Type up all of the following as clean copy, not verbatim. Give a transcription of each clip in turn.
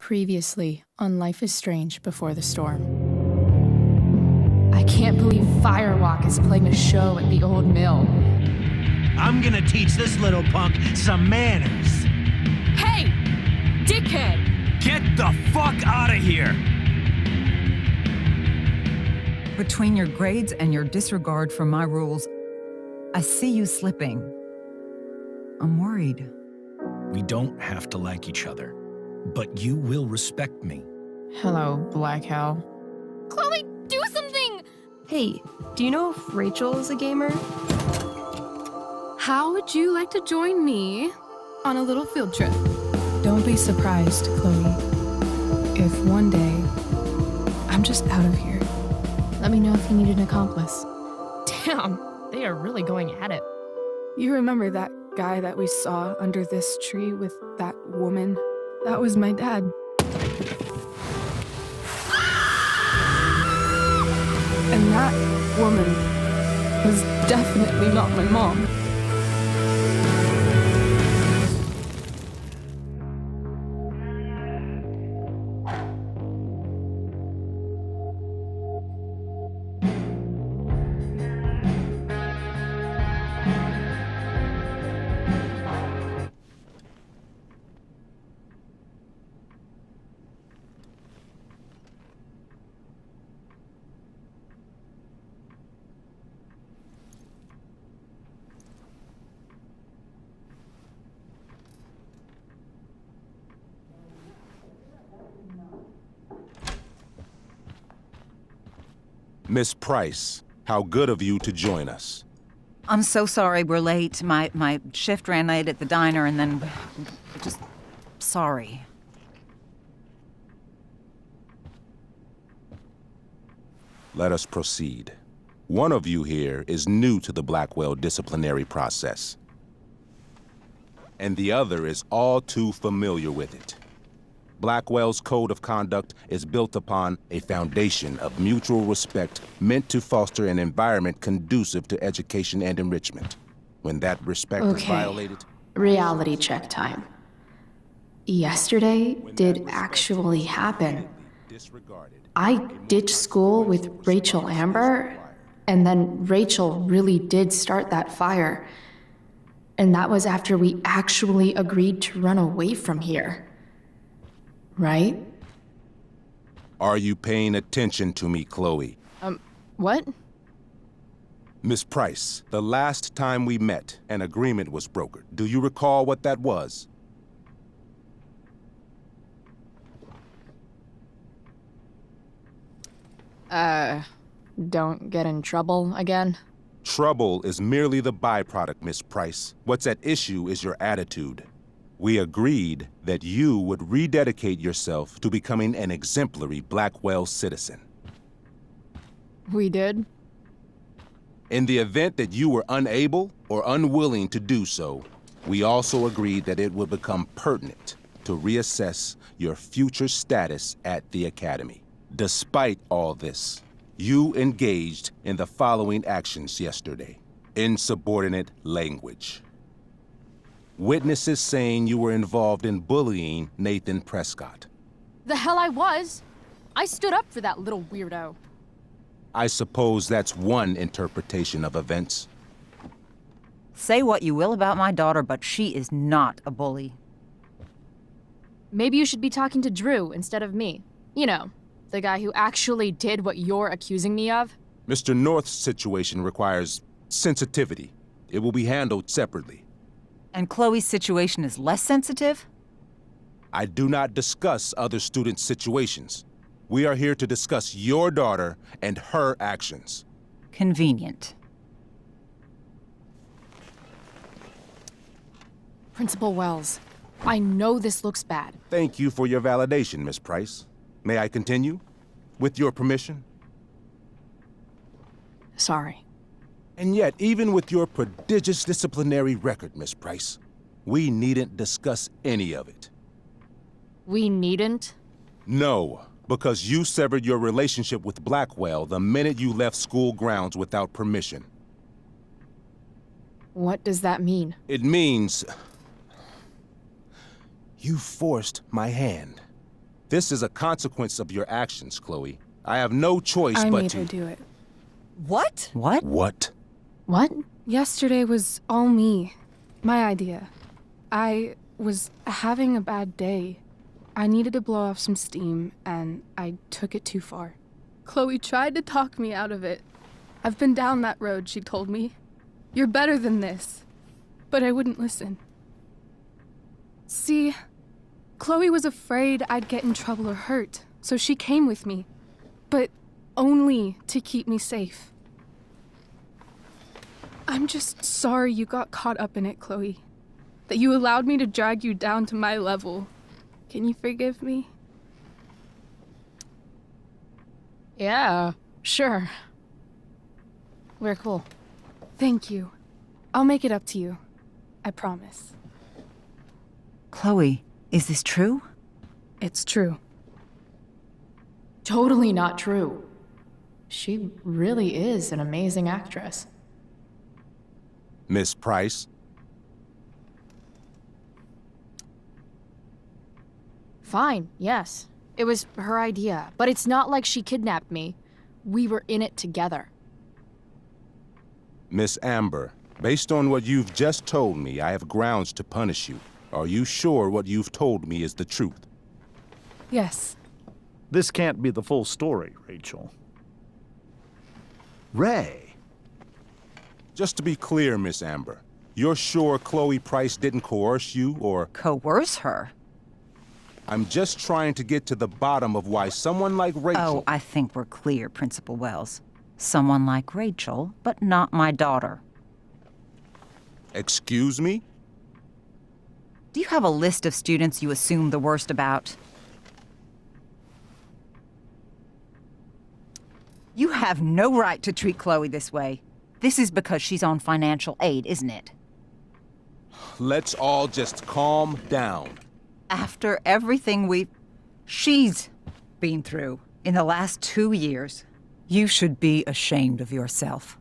Previously on Life is Strange Before the Storm. I can't believe Firewalk is playing a show at the old mill. I'm gonna teach this little punk some manners. Hey! Dickhead! Get the fuck out of here! Between your grades and your disregard for my rules, I see you slipping. I'm worried. We don't have to like each other, but you will respect me. Hello, Blackwell. Chloe, do something! Hey, do you know if Rachel is a gamer? How would you like to join me on a little field trip? Don't be surprised, Chloe, if one day I'm just out of here. Let me know if you need an accomplice. Damn, they are really going at it. You remember that guy that we saw under this tree with that woman? That was my dad. And that woman was definitely not my mom. Miss Price, how good of you to join us. I'm so sorry we're late. My shift ran late at the diner and then... just... sorry. Let us proceed. One of you here is new to the Blackwell disciplinary process, and the other is all too familiar with it. Blackwell's code of conduct is built upon a foundation of mutual respect meant to foster an environment conducive to education and enrichment. When that respect is violated... Reality check time. Yesterday did actually happen. I ditched school with Rachel Amber, and then Rachel really did start that fire. And that was after we actually agreed to run away from here. Right? Are you paying attention to me, Chloe? What? Miss Price, the last time we met, an agreement was brokered. Do you recall what that was? Don't get in trouble again? Trouble is merely the byproduct, Miss Price. What's at issue is your attitude. We agreed that you would rededicate yourself to becoming an exemplary Blackwell citizen. We did? In the event that you were unable or unwilling to do so, we also agreed that it would become pertinent to reassess your future status at the Academy. Despite all this, you engaged in the following actions yesterday. Insubordinate language. Witnesses saying you were involved in bullying Nathan Prescott. The hell I was! I stood up for that little weirdo. I suppose that's one interpretation of events. Say what you will about my daughter, but she is not a bully. Maybe you should be talking to Drew instead of me. You know, the guy who actually did what you're accusing me of. Mr. North's situation requires sensitivity. It will be handled separately. And Chloe's situation is less sensitive? I do not discuss other students' situations. We are here to discuss your daughter and her actions. Convenient. Principal Wells, I know this looks bad. Thank you for your validation, Miss Price. May I continue? With your permission? Sorry. And yet, even with your prodigious disciplinary record, Miss Price, we needn't discuss any of it. We needn't? No, because you severed your relationship with Blackwell the minute you left school grounds without permission. What does that mean? It means... you forced my hand. This is a consequence of your actions, Chloe. I have no choice I but made to... her do it. What? What? What? What? Yesterday was all me. My idea. I was having a bad day. I needed to blow off some steam, and I took it too far. Chloe tried to talk me out of it. I've been down that road, she told me. You're better than this. But I wouldn't listen. See, Chloe was afraid I'd get in trouble or hurt, so she came with me. But only to keep me safe. I'm just sorry you got caught up in it, Chloe. That you allowed me to drag you down to my level. Can you forgive me? Yeah, sure. We're cool. Thank you. I'll make it up to you. I promise. Chloe, is this true? It's true. Totally not true. She really is an amazing actress. Miss Price? Fine, yes. It was her idea, but it's not like she kidnapped me. We were in it together. Miss Amber, based on what you've just told me, I have grounds to punish you. Are you sure what you've told me is the truth? Yes. This can't be the full story, Rachel. Ray. Just to be clear, Miss Amber, you're sure Chloe Price didn't coerce you, or... Coerce her? I'm just trying to get to the bottom of why someone like Rachel... Oh, I think we're clear, Principal Wells. Someone like Rachel, but not my daughter. Excuse me? Do you have a list of students you assume the worst about? You have no right to treat Chloe this way. This is because she's on financial aid, isn't it? Let's all just calm down. After everything she's been through in the last 2 years, you should be ashamed of yourself.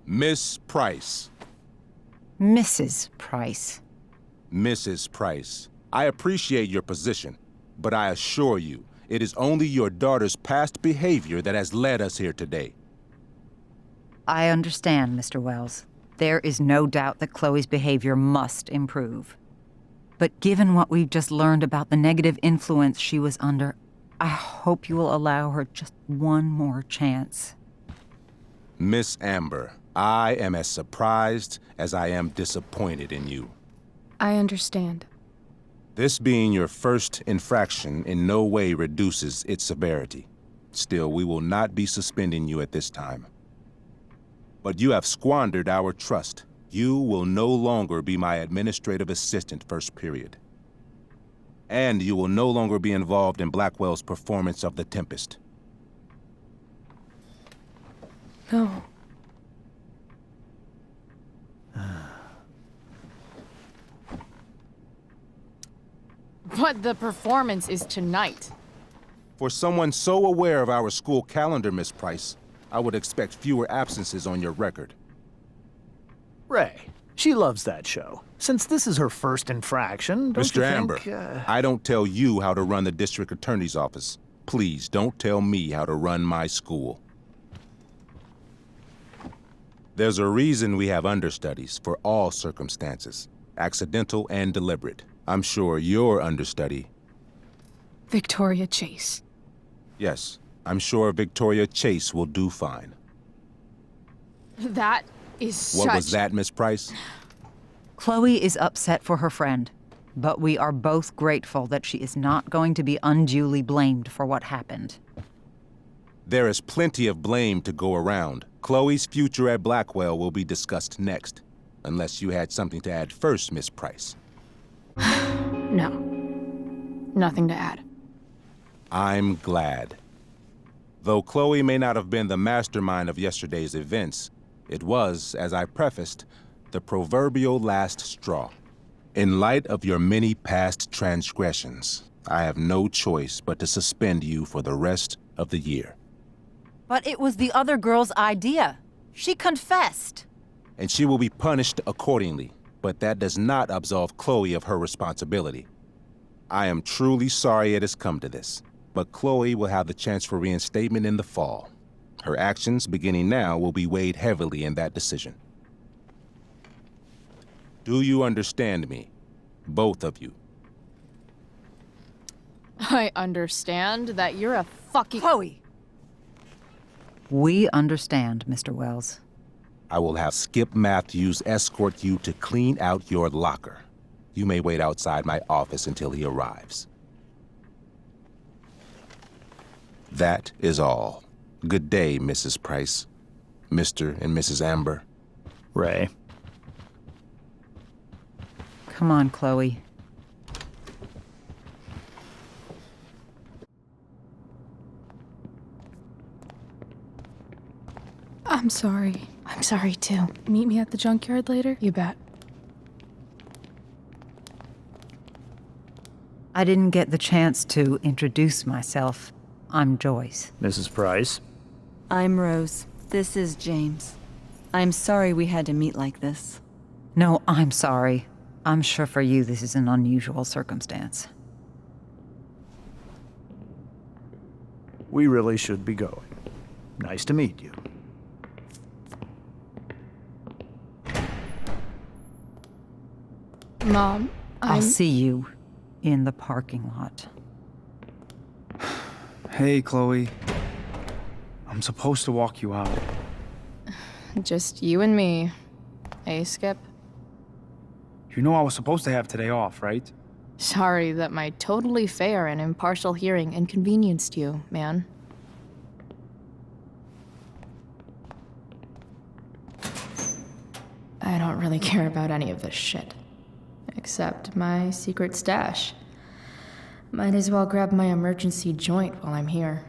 Miss Price. Mrs. Price. Mrs. Price, I appreciate your position, but I assure you, it is only your daughter's past behavior that has led us here today. I understand, Mr. Wells. There is no doubt that Chloe's behavior must improve. But given what we've just learned about the negative influence she was under, I hope you will allow her just one more chance. Miss Amber, I am as surprised as I am disappointed in you. I understand. This being your first infraction in no way reduces its severity. Still, we will not be suspending you at this time. But you have squandered our trust. You will no longer be my administrative assistant first period. And you will no longer be involved in Blackwell's performance of The Tempest. No. But the performance is tonight. For someone so aware of our school calendar, Miss Price, I would expect fewer absences on your record. Ray. She loves that show. Since this is her first infraction, don't Mr. you Amber, think, I don't tell you how to run the district attorney's office. Please don't tell me how to run my school. There's a reason we have understudies for all circumstances, accidental and deliberate. I'm sure your understudy... Victoria Chase. Yes, I'm sure Victoria Chase will do fine. That is What was that, Miss Price? Chloe is upset for her friend, but we are both grateful that she is not going to be unduly blamed for what happened. There is plenty of blame to go around. Chloe's future at Blackwell will be discussed next. Unless you had something to add first, Miss Price. No. Nothing to add. I'm glad. Though Chloe may not have been the mastermind of yesterday's events, it was, as I prefaced, the proverbial last straw. In light of your many past transgressions, I have no choice but to suspend you for the rest of the year. But it was the other girl's idea. She confessed. And she will be punished accordingly, but that does not absolve Chloe of her responsibility. I am truly sorry it has come to this. but Chloe will have the chance for reinstatement in the fall. Her actions, beginning now, will be weighed heavily in that decision. Do you understand me? Both of you. I understand that you're a fucking. Chloe! We understand, Mr. Wells. I will have Skip Matthews escort you to clean out your locker. You may wait outside my office until he arrives. That is all. Good day, Mrs. Price. Mr. and Mrs. Amber. Ray. Come on, Chloe. I'm sorry. I'm sorry too. Meet me at the junkyard later? You bet. I didn't get the chance to introduce myself. I'm Joyce. Mrs. Price. I'm Rose. This is James. I'm sorry we had to meet like this. No, I'm sorry. I'm sure for you this is an unusual circumstance. We really should be going. Nice to meet you. Mom, I'll see you in the parking lot. Hey, Chloe. I'm supposed to walk you out. Just you and me. Hey, Skip. You know I was supposed to have today off, right? Sorry that my totally fair and impartial hearing inconvenienced you, man. I don't really care about any of this shit. Except my secret stash. Might as well grab my emergency joint while I'm here.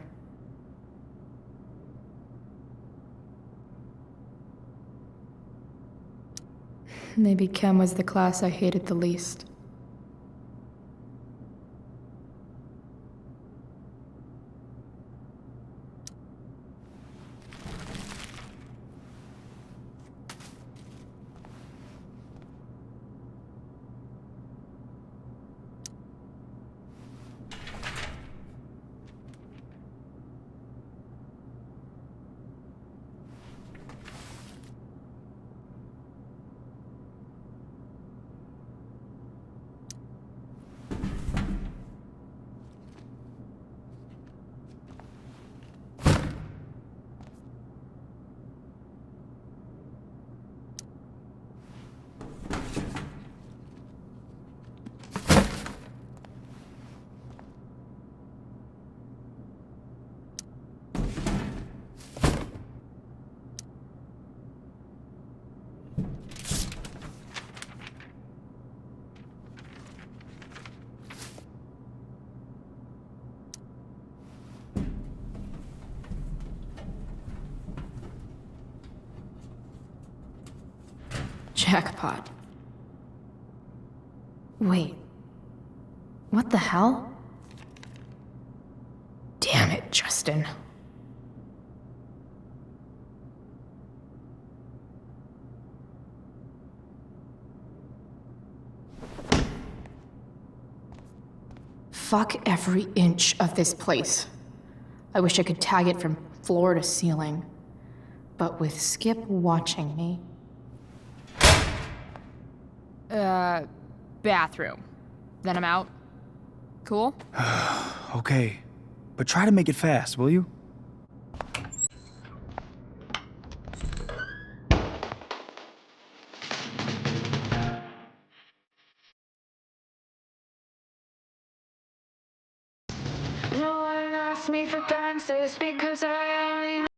Maybe chem was the class I hated the least. Jackpot. Wait. What the hell? Damn it, Justin. Fuck every inch of this place. I wish I could tag it from floor to ceiling. But with Skip watching me... bathroom. Then I'm out. Cool? Okay. But try to make it fast, will you? No one asked me for dances because I only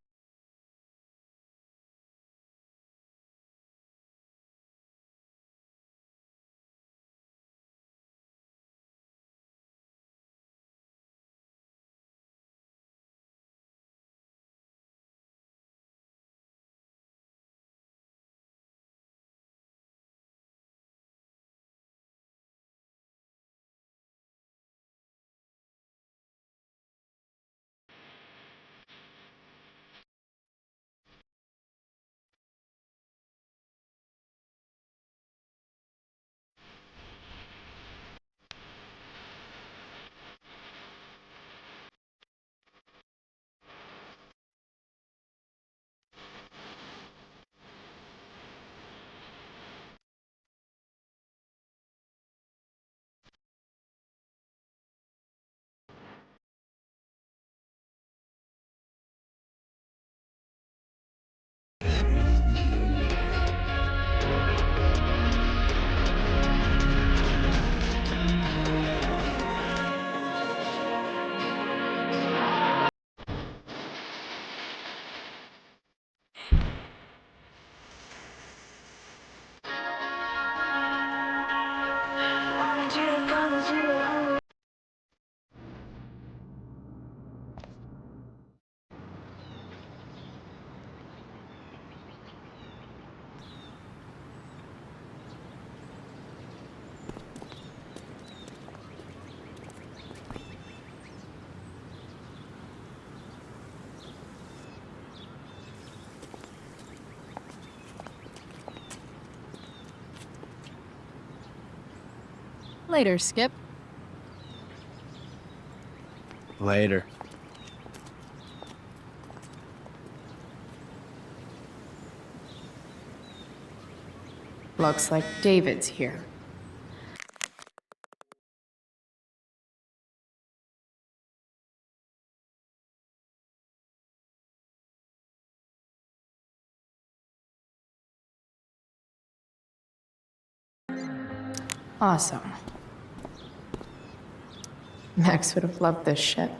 Later, Skip. Later. Looks like David's here. Awesome. Max would have loved this shit.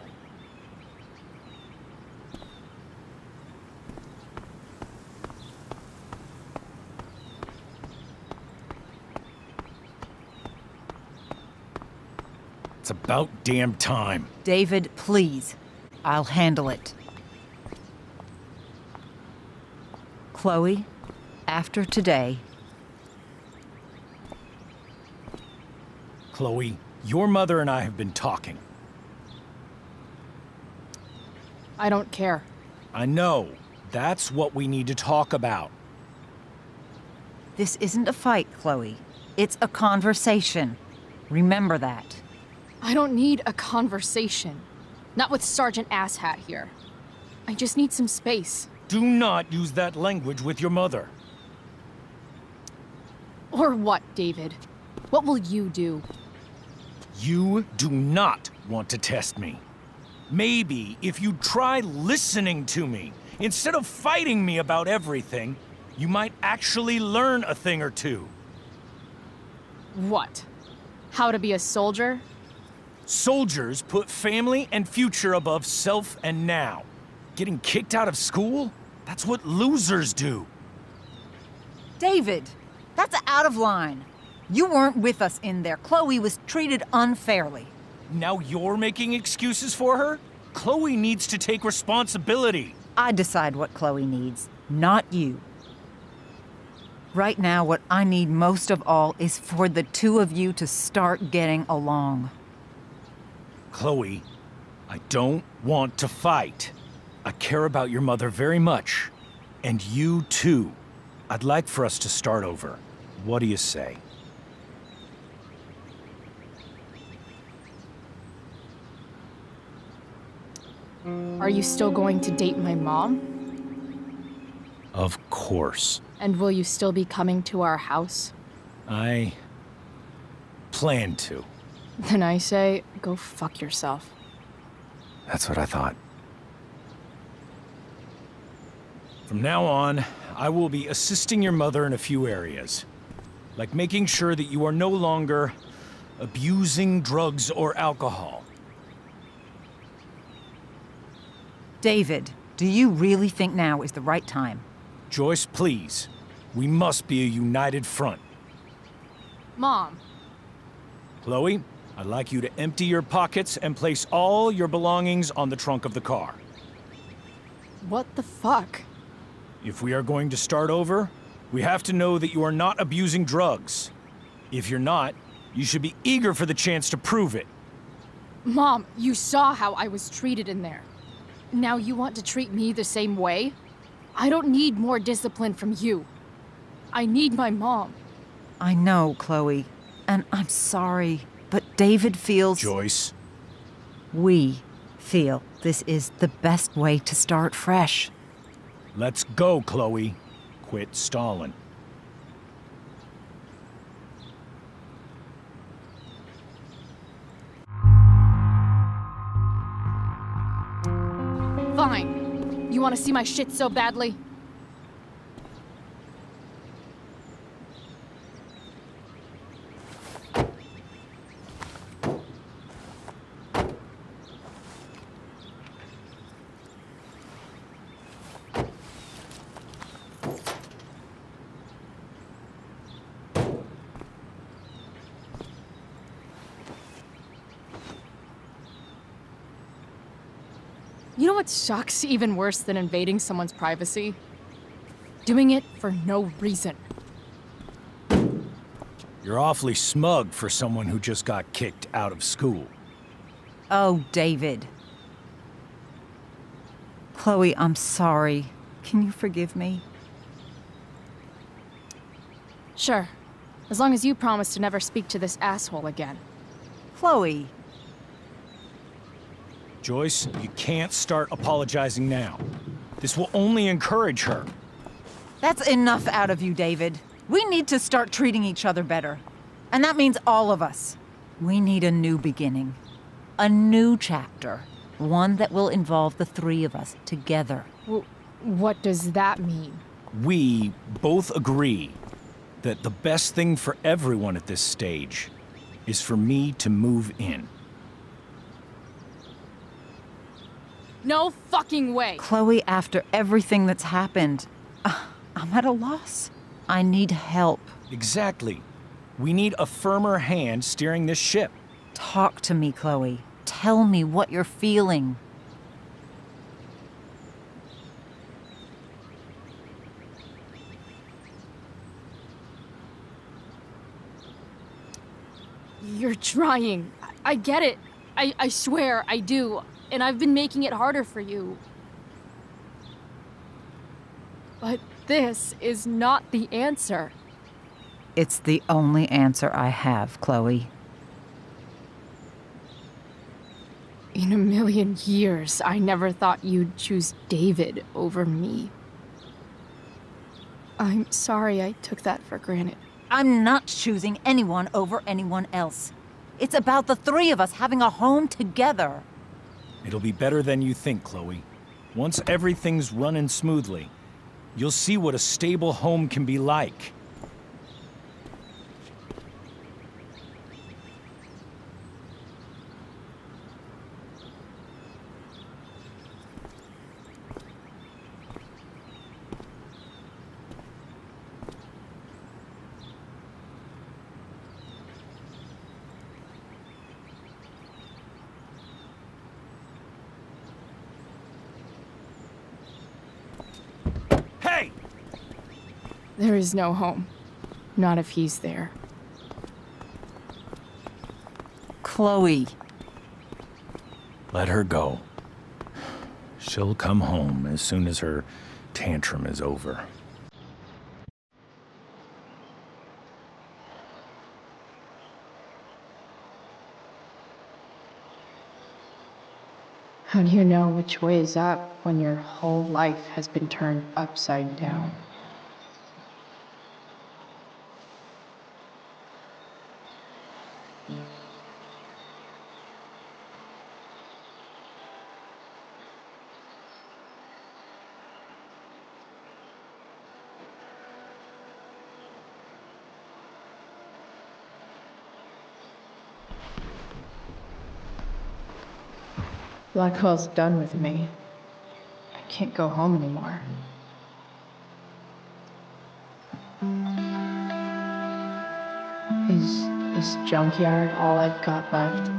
It's about damn time. David, please. I'll handle it. Chloe, after today, Chloe, your mother and I have been talking. I don't care. I know. That's what we need to talk about. this isn't a fight, Chloe. It's a conversation. Remember that. I don't need a conversation. Not with Sergeant Asshat here. I just need some space. Do not use that language with your mother. Or what, David? What will you do? You do not want to test me. Maybe if you try listening to me, instead of fighting me about everything, you might actually learn a thing or two. What? How to be a soldier? Soldiers put family and future above self and now. Getting kicked out of school? That's what losers do. David, that's out of line. You weren't with us in there. Chloe was treated unfairly. Now you're making excuses for her? Chloe needs to take responsibility. I decide what Chloe needs, not you. Right now, what I need most of all is for the two of you to start getting along. Chloe, I don't want to fight. I care about your mother very much. And you too. I'd like for us to start over. What do you say? Are you still going to date my mom? Of course. And will you still be coming to our house? I plan to. Then I say, go fuck yourself. That's what I thought. From now on, I will be assisting your mother in a few areas. Like making sure that you are no longer abusing drugs or alcohol. David, do you really think now is the right time? Joyce, please. We must be a united front. Mom. Chloe, I'd like you to empty your pockets and place all your belongings on the trunk of the car. What the fuck? If we are going to start over, we have to know that you are not abusing drugs. If you're not, you should be eager for the chance to prove it. Mom, you saw how I was treated in there. Now you want to treat me the same way? I don't need more discipline from you. I need my mom. I know, Chloe, and I'm sorry, but David feels... Joyce. We feel this is the best way to start fresh. Let's go, Chloe. Quit stalling. Fine. You want to see my shit so badly? You know what sucks even worse than invading someone's privacy? Doing it for no reason. You're awfully smug for someone who just got kicked out of school. Oh, David. Chloe, I'm sorry. Can you forgive me? Sure. As long as you promise to never speak to this asshole again. Chloe, Joyce, you can't start apologizing now. This will only encourage her. that's enough out of you, David. We need to start treating each other better. And that means all of us. We need a new beginning. A new chapter. One that will involve the three of us together. What does that mean? We both agree that the best thing for everyone at this stage is for me to move in. No fucking way! Chloe, after everything that's happened, I'm at a loss. I need help. Exactly. We need a firmer hand steering this ship. Talk to me, Chloe. Tell me what you're feeling. You're trying. I get it. I swear, I do. And I've been making it harder for you. But this is not the answer. It's the only answer I have, Chloe. In a million years, I never thought you'd choose David over me. I'm sorry I took that for granted. I'm not choosing anyone over anyone else. It's about the three of us having a home together. It'll be better than you think, Chloe. Once everything's running smoothly, you'll see what a stable home can be like. Hey! There is no home. Not if he's there. Chloe. Let her go. She'll come home as soon as her tantrum is over. How do you know which way is up when your whole life has been turned upside down? Blackwell's done with me. I can't go home anymore. Is this junkyard all I've got left?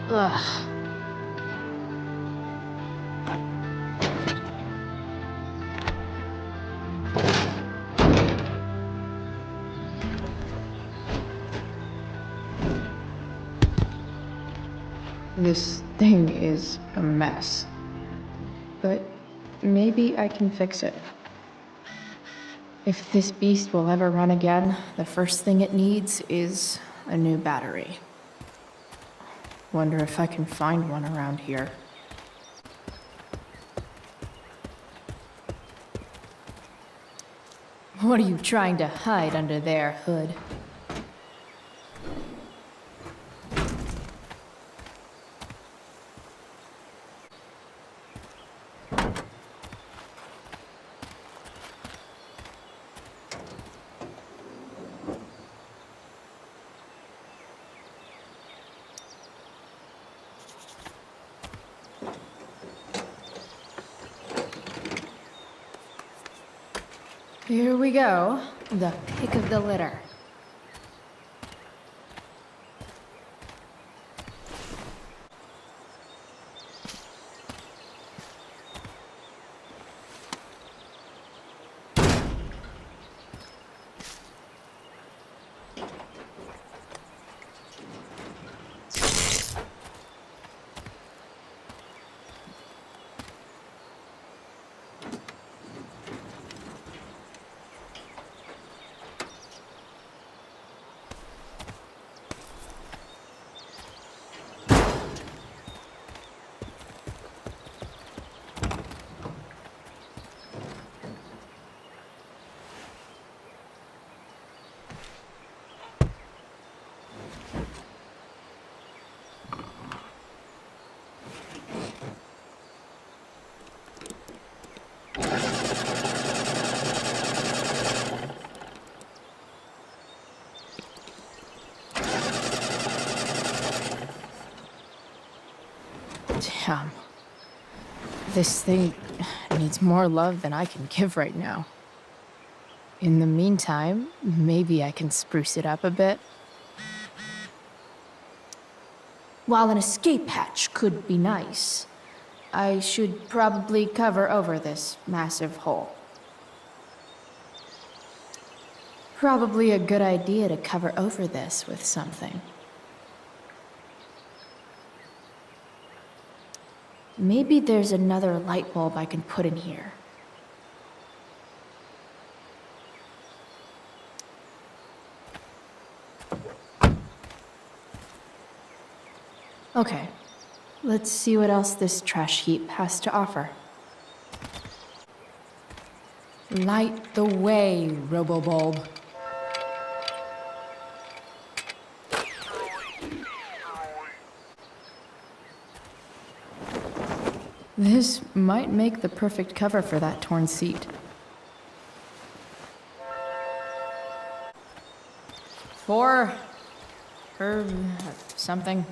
Ugh. This thing is a mess. But maybe I can fix it. If this beast will ever run again, the first thing it needs is a new battery. Wonder if I can find one around here. What are you trying to hide under there, Hood? Here we go. The pick of the litter. Damn. This thing needs more love than I can give right now. In the meantime, maybe I can spruce it up a bit. While an escape hatch could be nice, I should probably cover over this massive hole. Probably a good idea to cover over this with something. Maybe there's another light bulb I can put in here. Okay, let's see what else this trash heap has to offer. Light the way, Robobulb. This might make the perfect cover for that torn seat. Or something.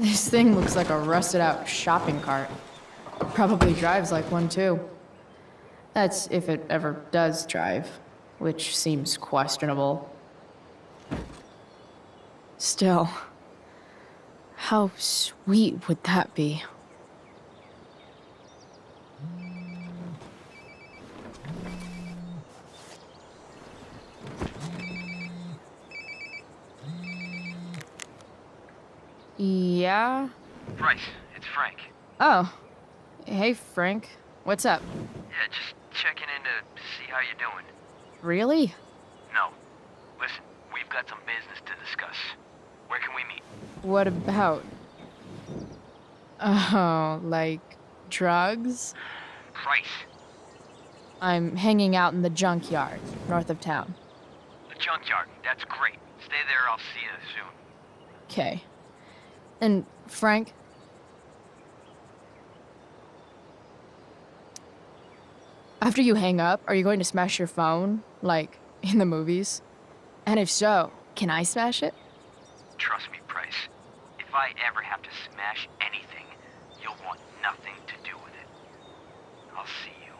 This thing looks like a rusted out shopping cart. Probably drives like one too. That's if it ever does drive, which seems questionable. Still, how sweet would that be? Yeah? Bryce, it's Frank. Oh. Hey, Frank. What's up? Yeah, just checking in to see how you're doing. Really? No. Listen, we've got some business to discuss. Where can we meet? What about? Oh, like drugs? Bryce. I'm hanging out in the junkyard, north of town. The junkyard. That's great. Stay there, I'll see you soon. Okay. And Frank? After you hang up, are you going to smash your phone, like in the movies? And if so, can I smash it? Trust me, Bryce. If I ever have to smash anything, you'll want nothing to do with it. I'll see you.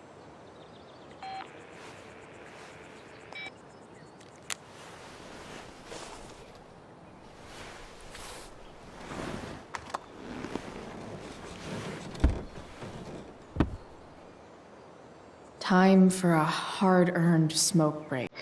Time for a hard-earned smoke break.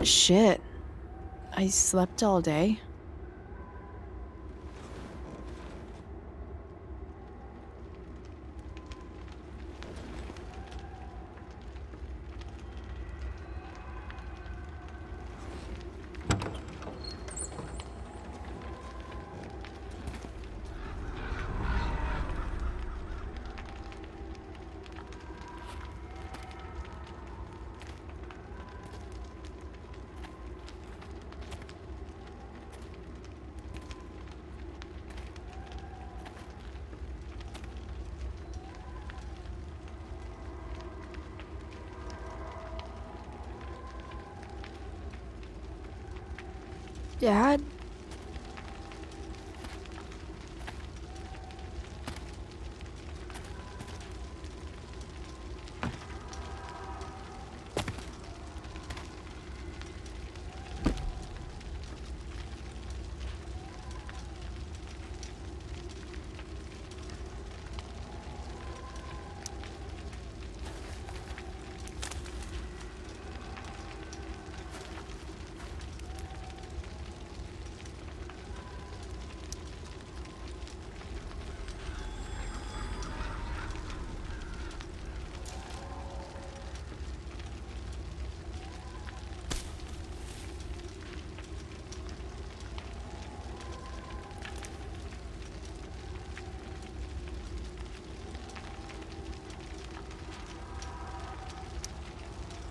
Shit. I slept all day. Dad?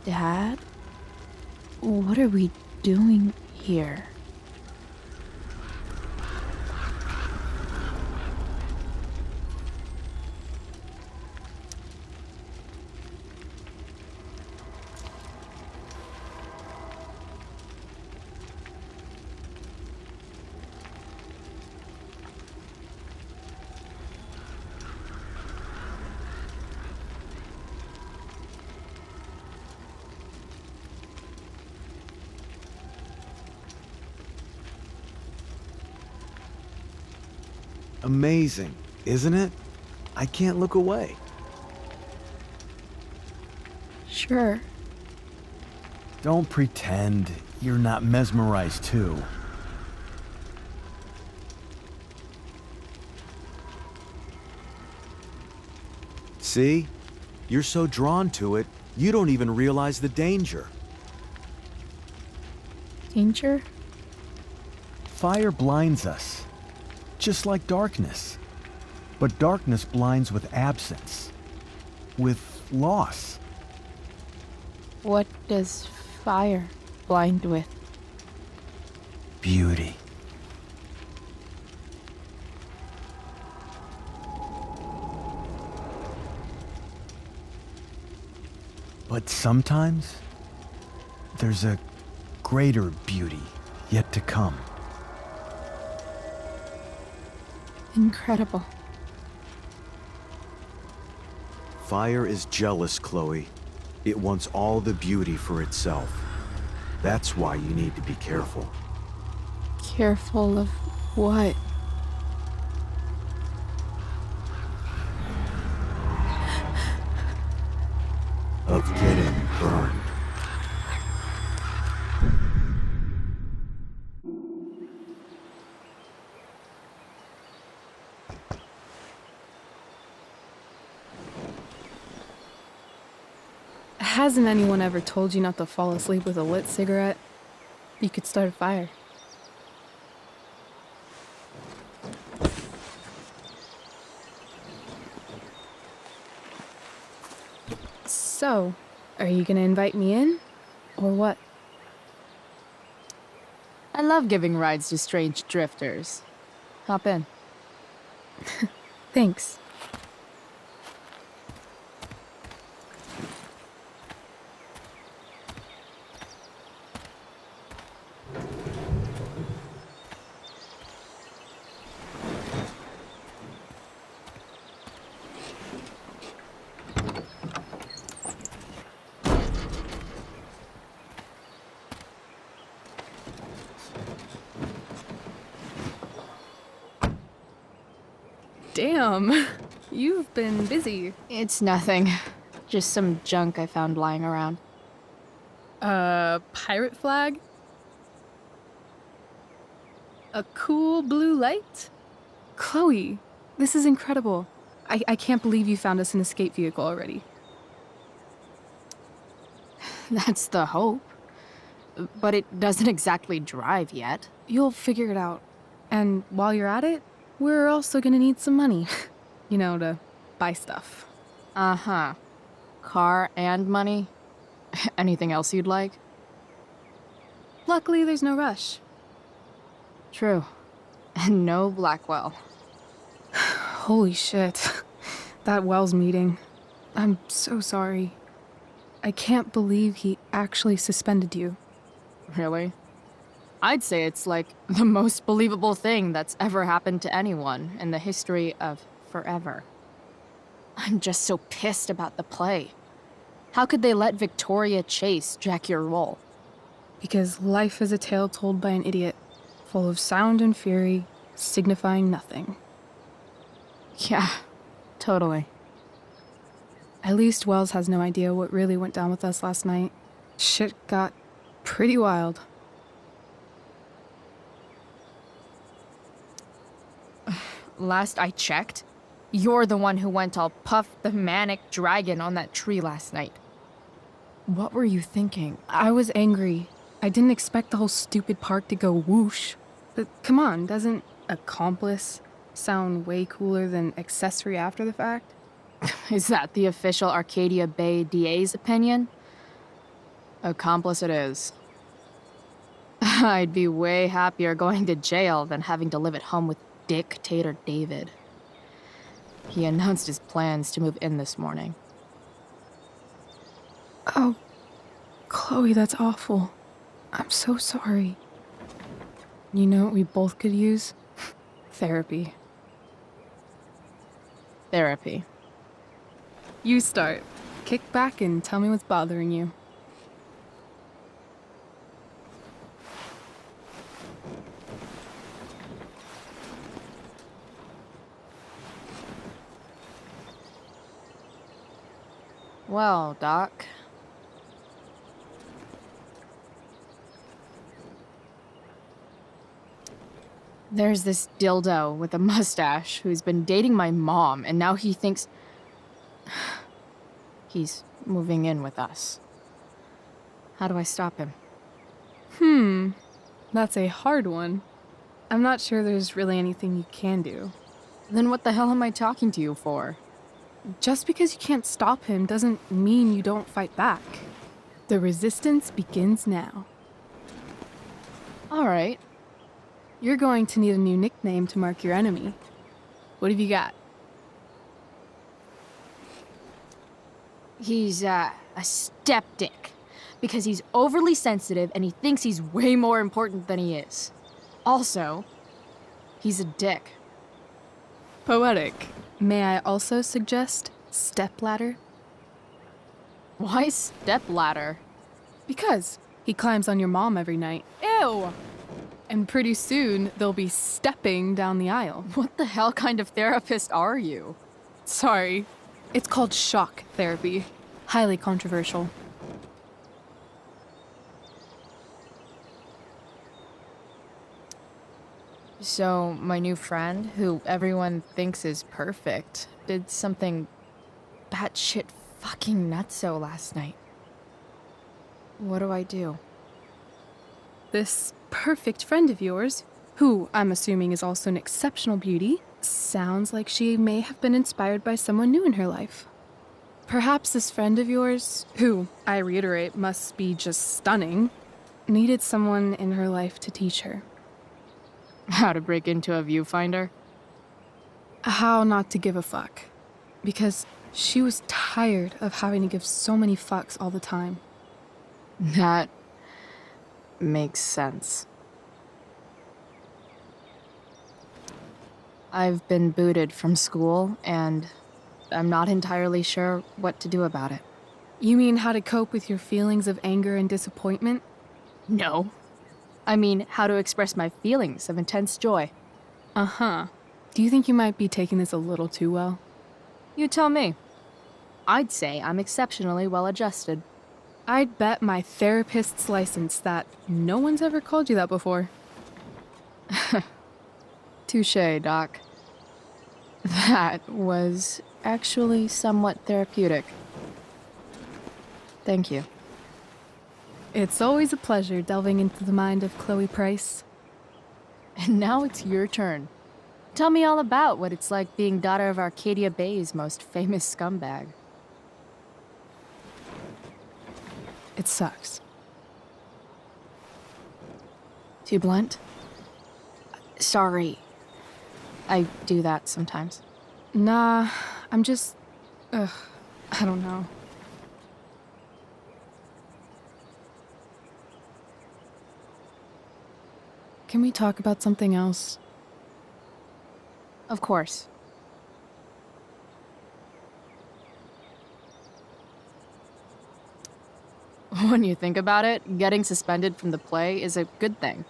Dad? What are we doing here? Amazing, isn't it? I can't look away. Sure. Don't pretend you're not mesmerized too. See? You're so drawn to it, you don't even realize the danger. Danger? Fire blinds us, just like darkness. But darkness blinds with absence, with loss. What does fire blind with? Beauty. But sometimes, there's a greater beauty yet to come. Incredible. Fire is jealous, Chloe. It wants all the beauty for itself. That's why you need to be careful. Careful of what? Of getting burned. Hasn't anyone ever told you not to fall asleep with a lit cigarette? You could start a fire. So, are you gonna invite me in? Or what? I love giving rides to strange drifters. Hop in. Thanks. Damn, you've been busy. It's nothing. Just some junk I found lying around. Pirate flag? A cool blue light? Chloe, this is incredible. I can't believe you found us an escape vehicle already. That's the hope. But it doesn't exactly drive yet. You'll figure it out. And while you're at it, we're also gonna need some money. You know, to buy stuff. Uh-huh. Car and money? Anything else you'd like? Luckily, there's no rush. True. And no Blackwell. Holy shit. That Wells meeting. I'm so sorry. I can't believe he actually suspended you. Really? I'd say it's like the most believable thing that's ever happened to anyone in the history of forever. I'm just so pissed about the play. How could they let Victoria Chase jack your role? Because life is a tale told by an idiot, full of sound and fury, signifying nothing. Yeah, totally. At least Wells has no idea what really went down with us last night. Shit got pretty wild. Last I checked, you're the one who went all Puff the Manic Dragon on that tree last night. What were you thinking? I was angry. I didn't expect the whole stupid park to go whoosh. But come on, doesn't accomplice sound way cooler than accessory after the fact? Is that the official Arcadia Bay DA's opinion? Accomplice it is. I'd be way happier going to jail than having to live at home with Dictator David. He announced his plans to move in this morning. Oh, Chloe, that's awful. I'm so sorry. You know what we both could use? Therapy. Therapy. You start. Kick back and tell me what's bothering you. Well, Doc. There's this dildo with a mustache who's been dating my mom, and now he thinks he's moving in with us. How do I stop him? That's a hard one. I'm not sure there's really anything you can do. Then what the hell am I talking to you for? Just because you can't stop him doesn't mean you don't fight back. The resistance begins now. All right. You're going to need a new nickname to mark your enemy. What have you got? He's, a stepdick. Because he's overly sensitive and he thinks he's way more important than he is. Also, he's a dick. Poetic. May I also suggest stepladder? Why stepladder? Because he climbs on your mom every night. Ew! And pretty soon, they'll be stepping down the aisle. What the hell kind of therapist are you? Sorry. It's called shock therapy. Highly controversial. So, my new friend, who everyone thinks is perfect, did something batshit fucking nutso last night. What do I do? This perfect friend of yours, who I'm assuming is also an exceptional beauty, sounds like she may have been inspired by someone new in her life. Perhaps this friend of yours, who, I reiterate, must be just stunning, needed someone in her life to teach her. How to break into a viewfinder? How not to give a fuck. Because she was tired of having to give so many fucks all the time. That makes sense. I've been booted from school, and I'm not entirely sure what to do about it. You mean how to cope with your feelings of anger and disappointment? No. I mean, how to express my feelings of intense joy. Uh-huh. Do you think you might be taking this a little too well? You tell me. I'd say I'm exceptionally well adjusted. I'd bet my therapist's license that no one's ever called you that before. Touché, Doc. That was actually somewhat therapeutic. Thank you. It's always a pleasure delving into the mind of Chloe Price. And now it's your turn. Tell me all about what it's like being daughter of Arcadia Bay's most famous scumbag. It sucks. Too blunt? Sorry. I do that sometimes. Nah, I'm just... I don't know. Can we talk about something else? Of course. When you think about it, getting suspended from the play is a good thing.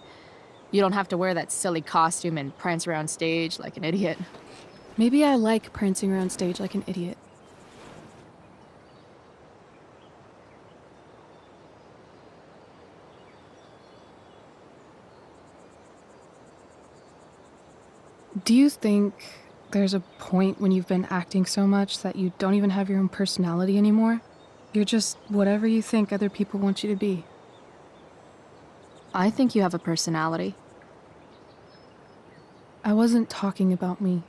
You don't have to wear that silly costume and prance around stage like an idiot. Maybe I like prancing around stage like an idiot. Do you think there's a point when you've been acting so much that you don't even have your own personality anymore? You're just whatever you think other people want you to be. I think you have a personality. I wasn't talking about me.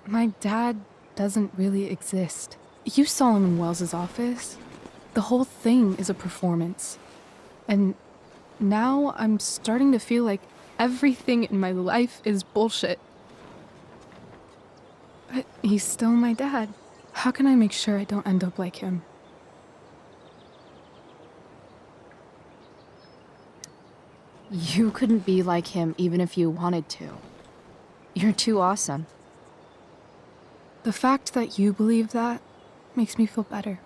My dad doesn't really exist. You saw him in Wells's office. The whole thing is a performance. And now I'm starting to feel like everything in my life is bullshit. But he's still my dad. How can I make sure I don't end up like him? You couldn't be like him even if you wanted to. You're too awesome. The fact that you believe that makes me feel better.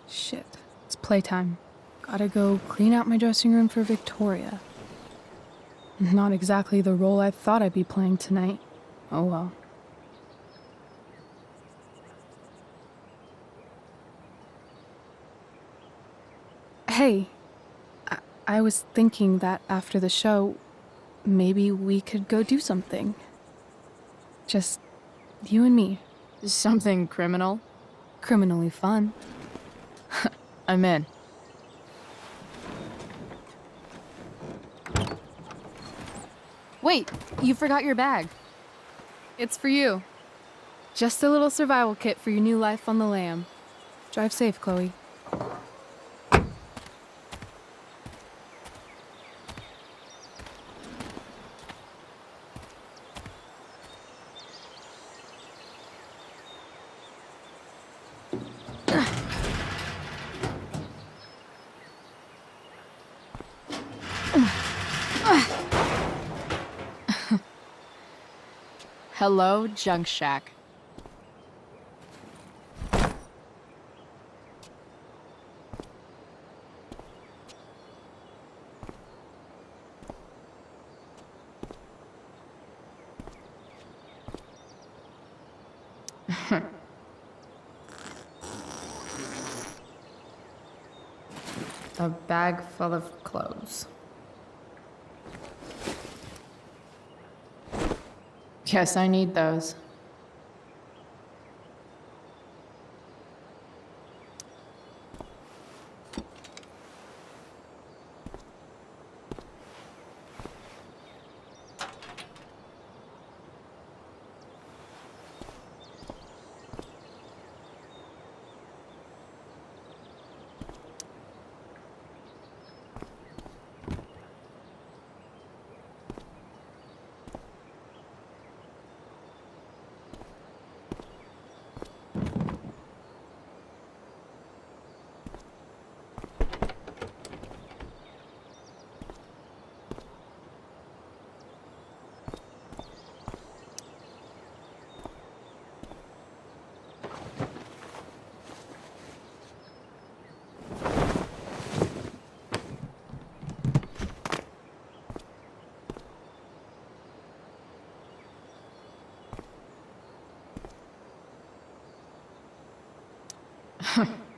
Shit, it's playtime. Gotta go clean out my dressing room for Victoria. Not exactly the role I thought I'd be playing tonight. Oh well. Hey, I was thinking that after the show, maybe we could go do something. Just you and me. Something criminal? Criminally fun. I'm in. Wait, you forgot your bag. It's for you. Just a little survival kit for your new life on the lam. Drive safe, Chloe. Hello, Junk Shack. A bag full of clothes. Guess I need those.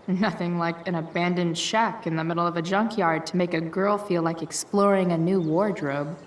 Nothing like an abandoned shack in the middle of a junkyard to make a girl feel like exploring a new wardrobe.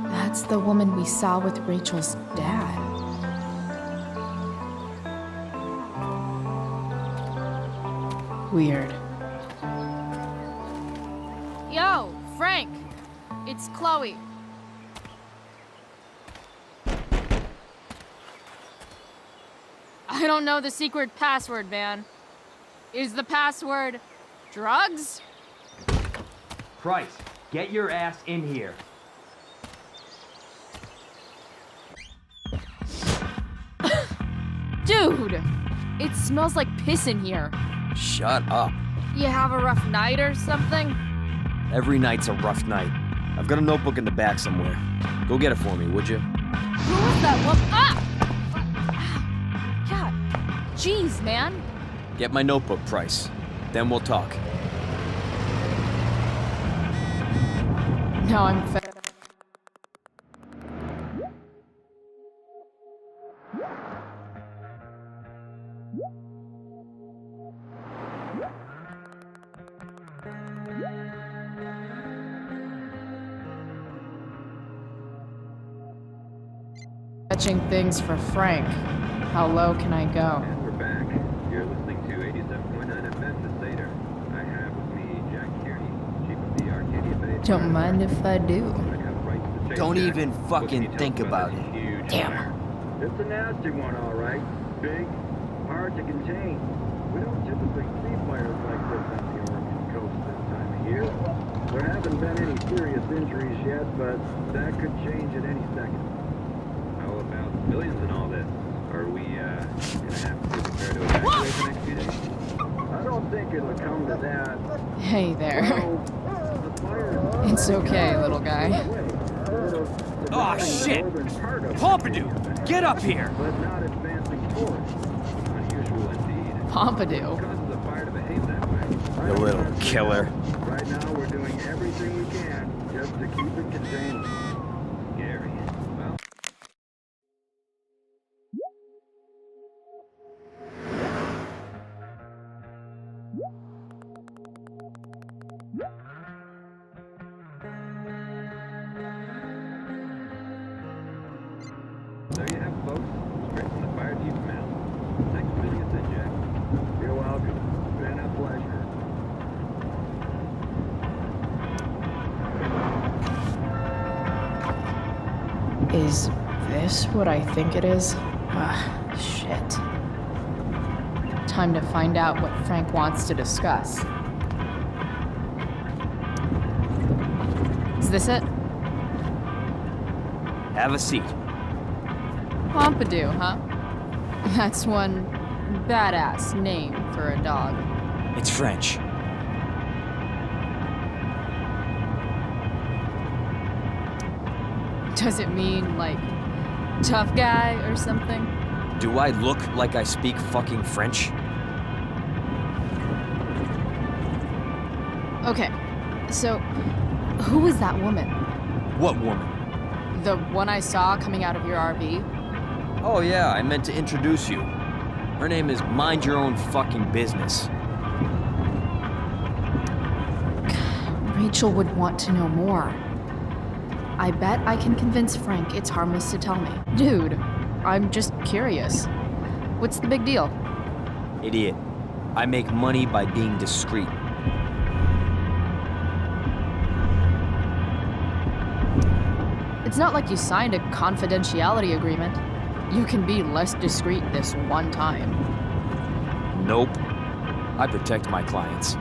That's the woman we saw with Rachel's dad. Weird. Yo, Frank! It's Chloe. I don't know the secret password, man. Is the password drugs? Price, get your ass in here. Dude! It smells like piss in here. Shut up. You have a rough night or something? Every night's a rough night. I've got a notebook in the back somewhere. Go get it for me, would you? Who was that woman? Ah! God. Jeez, man. Get my notebook, Price. Then we'll talk. No, I'm fetching things for Frank. How low can I go? And we're back. You're listening to 87.9 FM, The Seder. I have with me Jack Kearney, chief of the Arcadia Bay. Don't mind if I do. Don't even fucking think about it. Damn. It's a nasty one, all right. Big, hard to contain. We don't typically see fires like this on the Oregon coast this time of year. There haven't been any serious injuries yet, but that could change at any second. How about civilians and all this? Are we, gonna have to prepare to evacuate the next few days? I don't think it'll come to that. Hey there. Well, the fire... It's okay, little guy. Oh, shit! Pompidou! Get up here! But not advancing forward. Unusual indeed. Pompidou. Causes the fire to behave that way. You little killer. Right now, we're doing everything we can just to keep it contained. Scary. Well... Is this what I think it is? Ah, shit. Time to find out what Frank wants to discuss. Is this it? Have a seat. Pompidou, huh? That's one badass name for a dog. It's French. Does it mean, like, tough guy or something? Do I look like I speak fucking French? Okay, so who was that woman? What woman? The one I saw coming out of your RV? Oh yeah, I meant to introduce you. Her name is Mind Your Own Fucking Business. Rachel would want to know more. I bet I can convince Frank it's harmless to tell me. Dude, I'm just curious. What's the big deal? Idiot. I make money by being discreet. It's not like you signed a confidentiality agreement. You can be less discreet this one time. Nope. I protect my clients.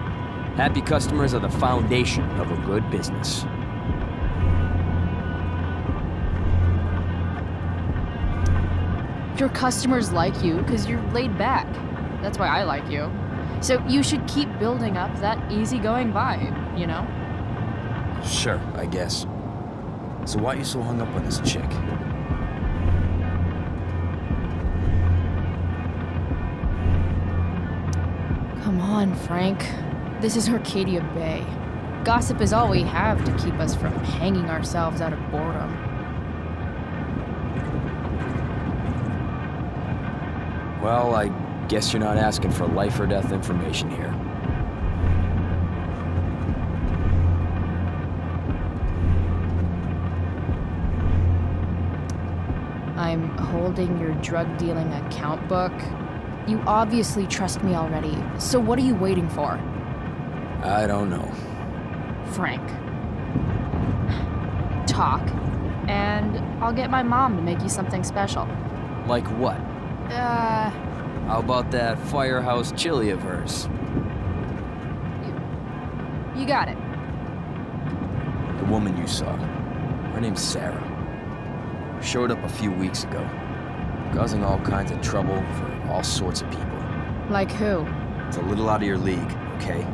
Happy customers are the foundation of a good business. Your customers like you because you're laid back. That's why I like you. So you should keep building up that easygoing vibe, you know? Sure, I guess. So why are you so hung up on this chick? Come on, Frank. This is Arcadia Bay. Gossip is all we have to keep us from hanging ourselves out of boredom. Well, I guess you're not asking for life or death information here. I'm holding your drug-dealing account book. You obviously trust me already, so what are you waiting for? I don't know. Frank. Talk, and I'll get my mom to make you something special. Like what? How about that firehouse chili of hers? You got it. The woman you saw. Her name's Sarah. Showed up a few weeks ago, causing all kinds of trouble for all sorts of people. Like who? It's a little out of your league, okay?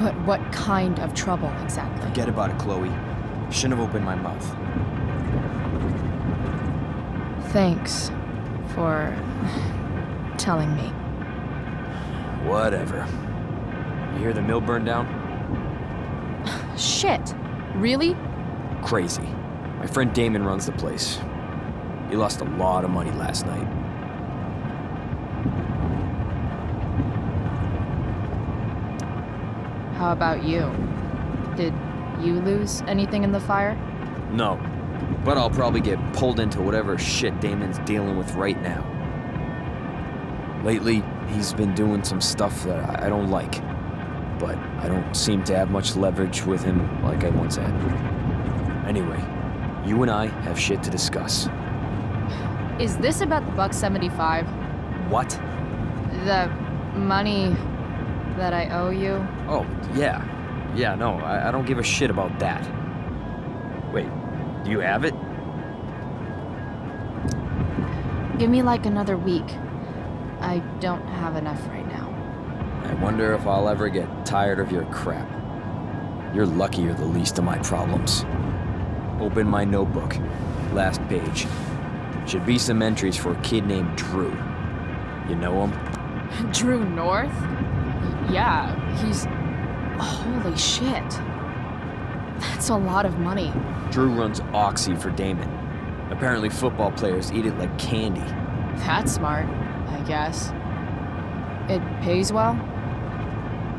But what kind of trouble exactly? Forget about it, Chloe. Shouldn't have opened my mouth. Thanks for telling me. Whatever. You hear the mill burned down? Shit. Really? Crazy. My friend Damon runs the place. He lost a lot of money last night. How about you? Did you lose anything in the fire? No. But I'll probably get pulled into whatever shit Damon's dealing with right now. Lately, he's been doing some stuff that I don't like. But I don't seem to have much leverage with him like I once had. Anyway, you and I have shit to discuss. Is this about the $175? What? The money that I owe you? Oh, yeah. Yeah, no, I don't give a shit about that. Wait, do you have it? Give me like another week. I don't have enough right now. I wonder if I'll ever get tired of your crap. You're lucky you're the least of my problems. Open my notebook. Last page. Should be some entries for a kid named Drew. You know him? Drew North? Yeah, he's... Holy shit. That's a lot of money. Drew runs Oxy for Damon. Apparently football players eat it like candy. That's smart, I guess. It pays well?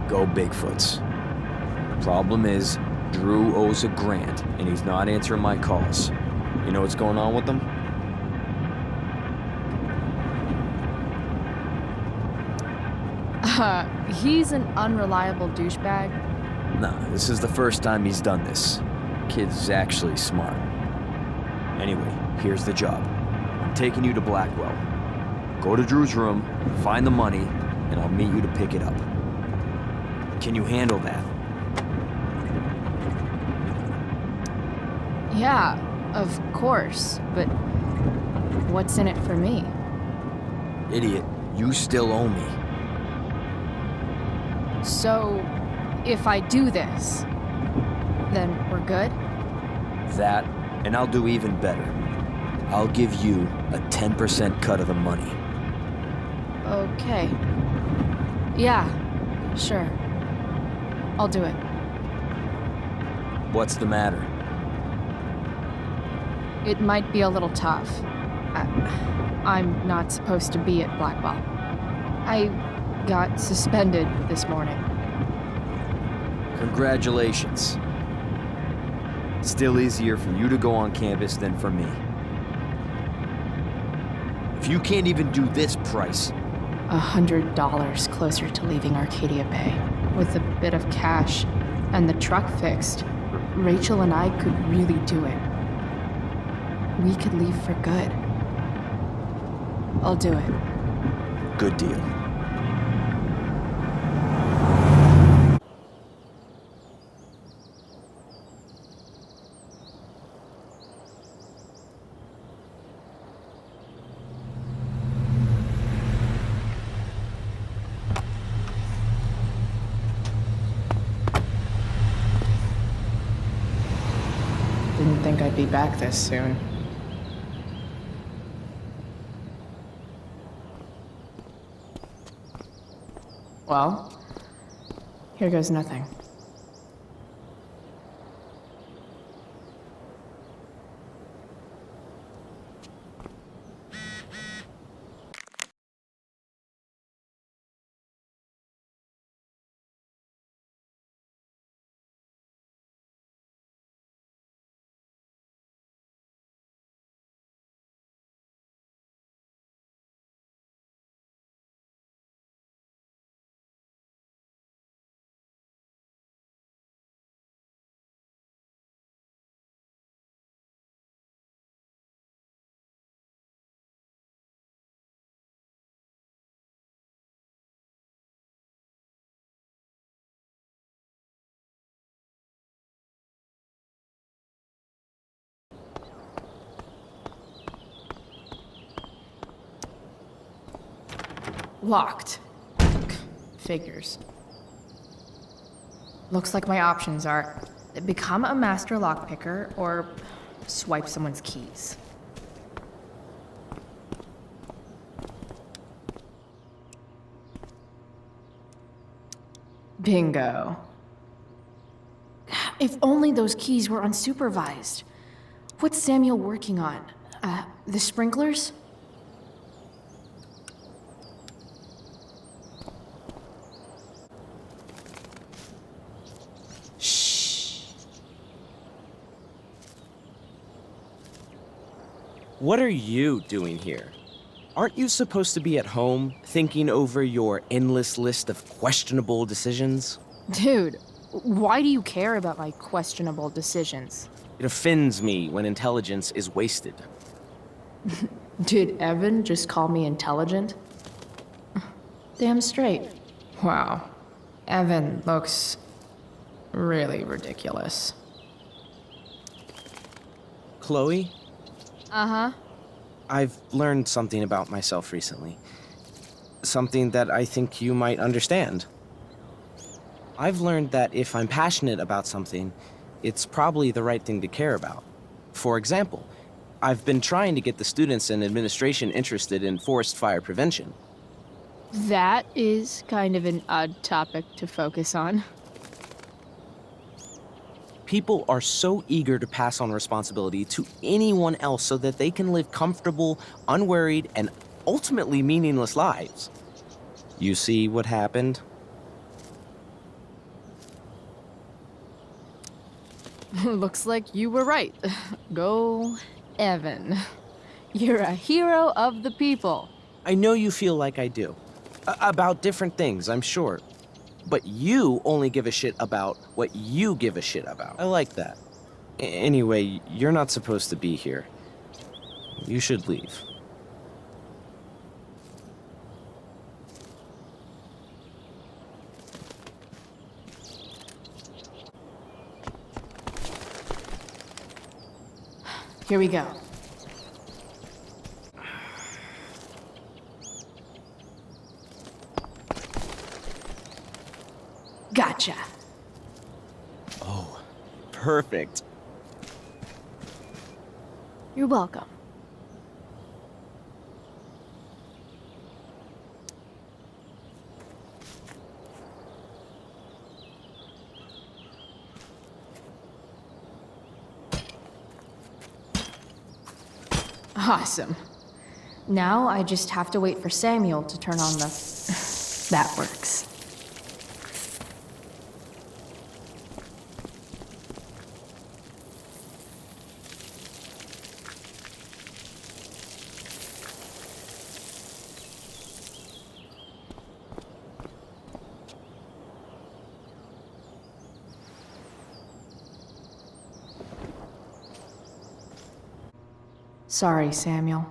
Go Bigfoots. Problem is, Drew owes a grant, and he's not answering my calls. You know what's going on with him? He's an unreliable douchebag. Nah, this is the first time he's done this. Kid's actually smart. Anyway, Here's the job. I'm taking you to Blackwell. Go to Drew's room, find the money, and I'll meet you to pick it up. Can you handle that? Yeah, of course, but what's in it for me? Idiot, you still owe me. So, if I do this, then we're good? That, and I'll do even better. I'll give you a 10% cut of the money. Okay. Yeah, sure. I'll do it. What's the matter? It might be a little tough. I'm not supposed to be at Blackwell. I got suspended this morning. Congratulations. Still easier for you to go on campus than for me. If you can't even do this price... $100 closer to leaving Arcadia Bay. With a bit of cash and the truck fixed, Rachel and I could really do it. We could leave for good. I'll do it. Good deal. Didn't think I'd be back this soon. Well, here goes nothing. Locked. Figures. Looks like my options are become a master lockpicker or swipe someone's keys. Bingo. If only those keys were unsupervised. What's Samuel working on? The sprinklers? What are you doing here? Aren't you supposed to be at home, thinking over your endless list of questionable decisions? Dude, why do you care about my questionable decisions? It offends me when intelligence is wasted. Did Evan just call me intelligent? Damn straight. Wow. Evan looks really ridiculous. Chloe? Uh-huh. I've learned something about myself recently. Something that I think you might understand. I've learned that if I'm passionate about something, it's probably the right thing to care about. For example, I've been trying to get the students and administration interested in forest fire prevention. That is kind of an odd topic to focus on. People are so eager to pass on responsibility to anyone else so that they can live comfortable, unworried, and ultimately meaningless lives. You see what happened? Looks like you were right. Go, Evan. You're a hero of the people. I know you feel like I do. About different things, I'm sure. But you only give a shit about what you give a shit about. I like that. Anyway, you're not supposed to be here. You should leave. Here we go. Gotcha. Oh, perfect. You're welcome. Awesome. Now I just have to wait for Samuel to turn on the... That works. Sorry, Samuel.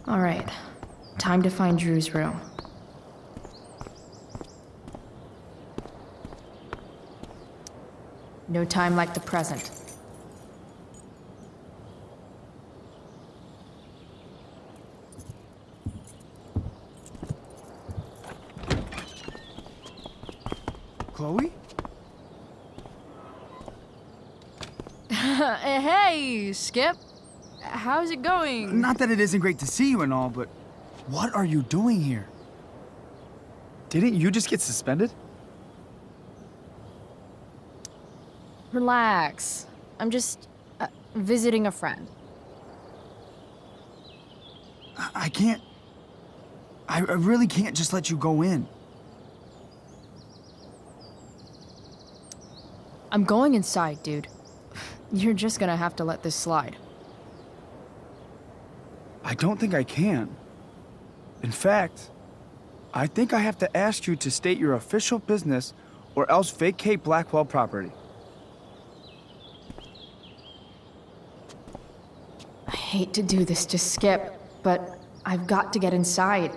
All right, time to find Drew's room. No time like the present. Chloe? Hey, Skip. How's it going? Not that it isn't great to see you and all, but what are you doing here? Didn't you just get suspended? Relax. I'm just visiting a friend. I can't... I really can't just let you go in. I'm going inside, dude. You're just gonna have to let this slide. I don't think I can. In fact, I think I have to ask you to state your official business or else vacate Blackwell property. I hate to do this to Skip, but I've got to get inside.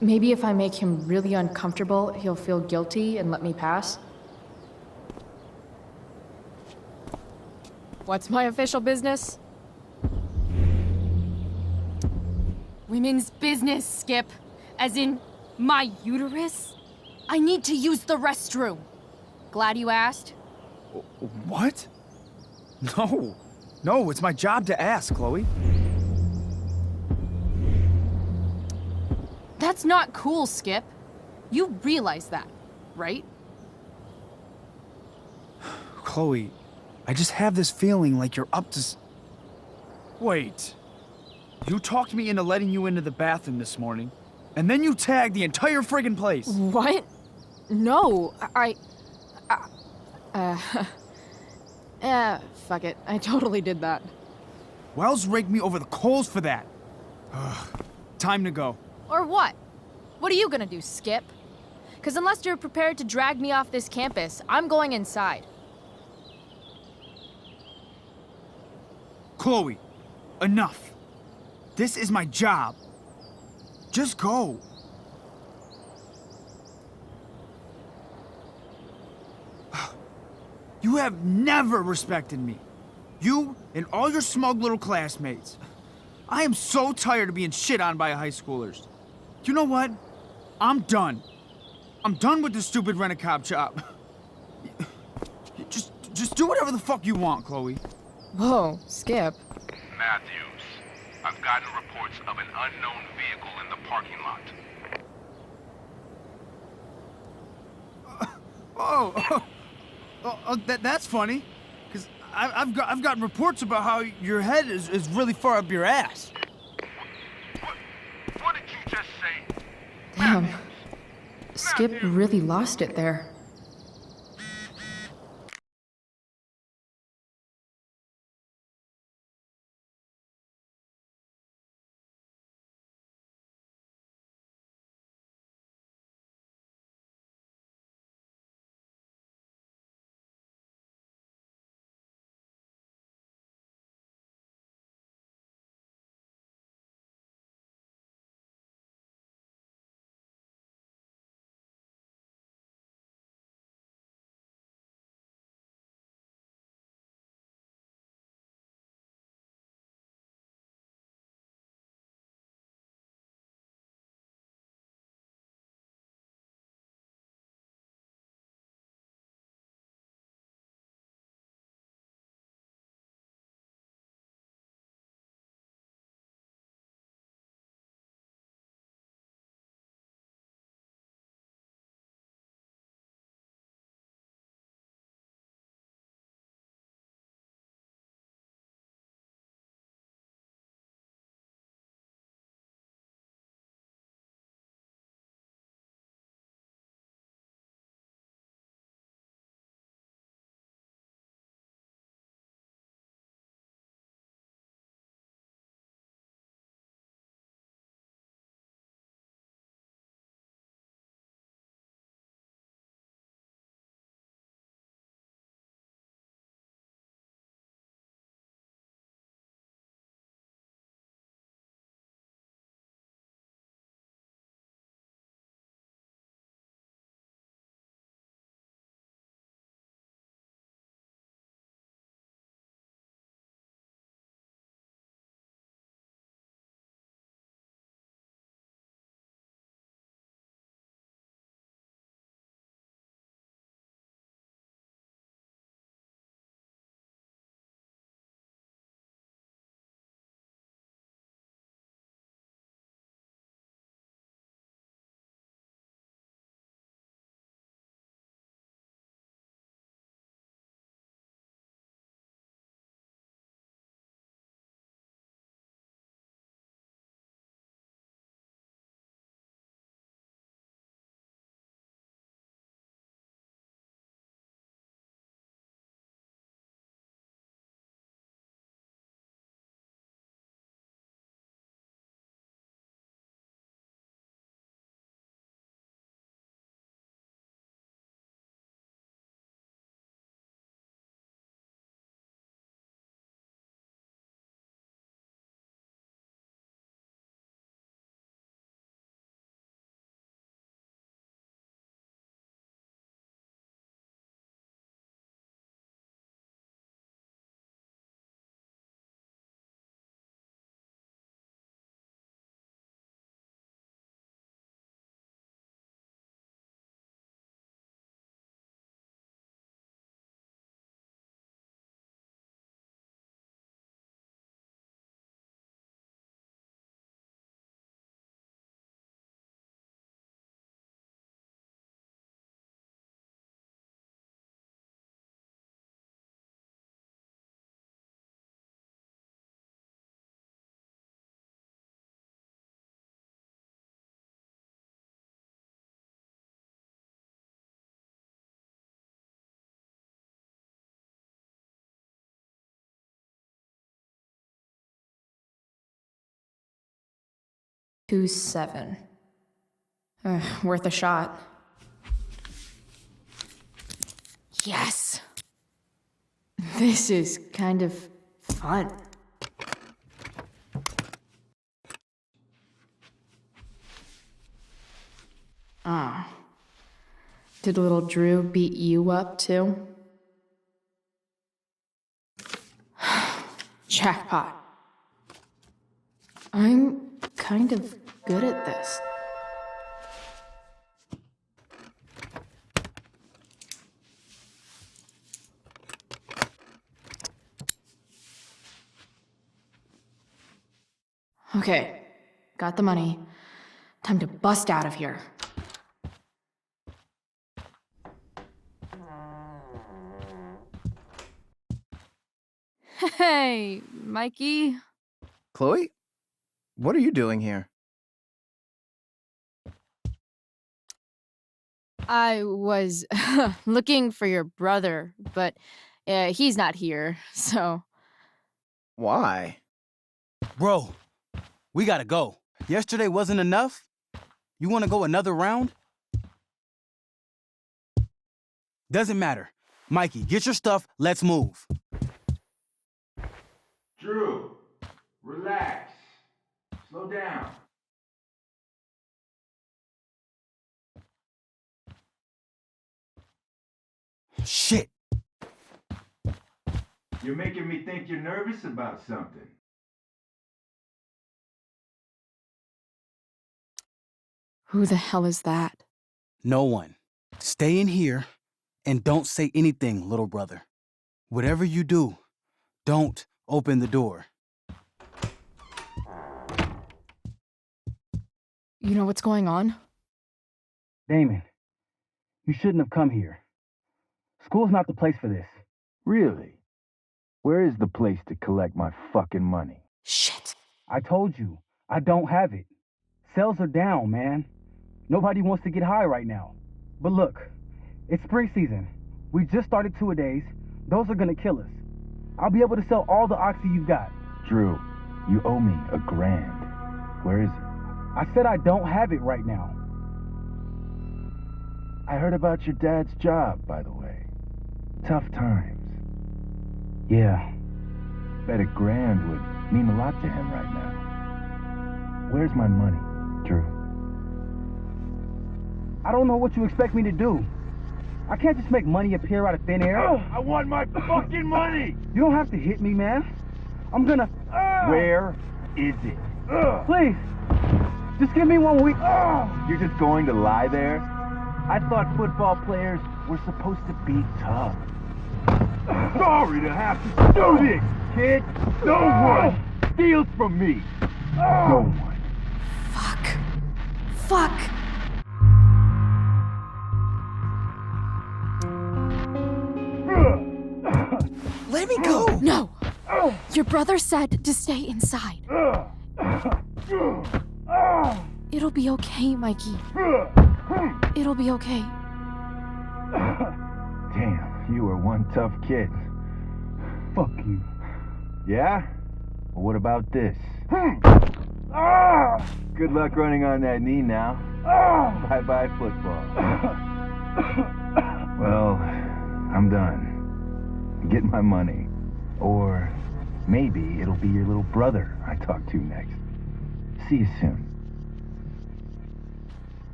Maybe if I make him really uncomfortable, he'll feel guilty and let me pass. What's my official business? Women's business, Skip. As in, my uterus? I need to use the restroom. Glad you asked. What? No. No, it's my job to ask, Chloe. That's not cool, Skip. You realize that, right? Chloe, I just have this feeling like you're up to... Wait. You talked me into letting you into the bathroom this morning, and then you tagged the entire friggin' place. What? No, fuck it. I totally did that. Wells raked me over the coals for that. Ugh. Time to go. Or what? What are you gonna do, Skip? Because unless you're prepared to drag me off this campus, I'm going inside. Chloe, enough. This is my job. Just go. You have never respected me. You and all your smug little classmates. I am so tired of being shit on by high schoolers. You know what? I'm done. I'm done with this stupid rent-a-cop job. Just do whatever the fuck you want, Chloe. Whoa, Skip. Matthews, I've gotten reports of an unknown vehicle in the parking lot. That's funny, because I've gotten reports about how your head is really far up your ass. What did you just say? Damn. Skip really lost it there. 2-7. Worth a shot. Yes! This is kind of fun. Ah. Did little Drew beat you up too? Jackpot. I'm kind of good at this. Okay, got the money. Time to bust out of here. Hey, Mikey. Chloe? What are you doing here? I was looking for your brother, but he's not here, so... Why? Bro, we gotta go. Yesterday wasn't enough? You wanna go another round? Doesn't matter. Mikey, get your stuff, let's move. Drew, relax. Slow down. Shit. You're making me think you're nervous about something. Who the hell is that? No one. Stay in here and don't say anything, little brother. Whatever you do, don't open the door. You know what's going on? Damon, you shouldn't have come here. School's not the place for this. Really? Where is the place to collect my fucking money? Shit. I told you, I don't have it. Sales are down, man. Nobody wants to get high right now. But look, it's spring season. We just started two-a-days. Those are gonna kill us. I'll be able to sell all the oxy you've got. Drew, you owe me $1,000. Where is it? I said I don't have it right now. I heard about your dad's job, by the way. Tough times. Yeah. Bet $1,000 would mean a lot to him right now. Where's my money, Drew? I don't know what you expect me to do. I can't just make money appear out of thin air. I want my fucking money! You don't have to hit me, man. I'm gonna... Where is it? Please, just give me 1 week. You're just going to lie there? I thought football players were supposed to be tough. Sorry to have to do this, kid. No one steals from me. No one. Fuck. Let me go! No! Your brother said to stay inside. It'll be okay, Mikey. It'll be okay. Damn, you were one tough kid. Fuck you. Yeah? Well, what about this? Good luck running on that knee now. Bye-bye football. Well, I'm done. Get my money. Or maybe it'll be your little brother I talk to next. See you soon.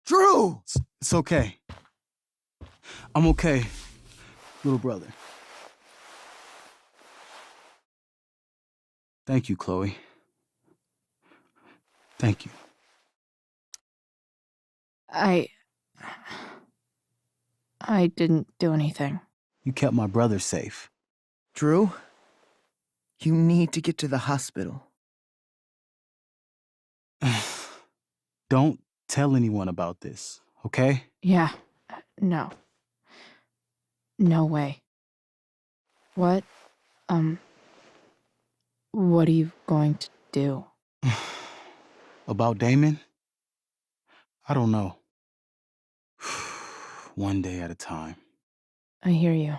Drew! It's okay. I'm okay, little brother. Thank you, Chloe. Thank you. I didn't do anything. You kept my brother safe. Drew, you need to get to the hospital. Don't tell anyone about this, okay? Yeah. No. No way. What are you going to do? About Damon? I don't know. One day at a time. I hear you.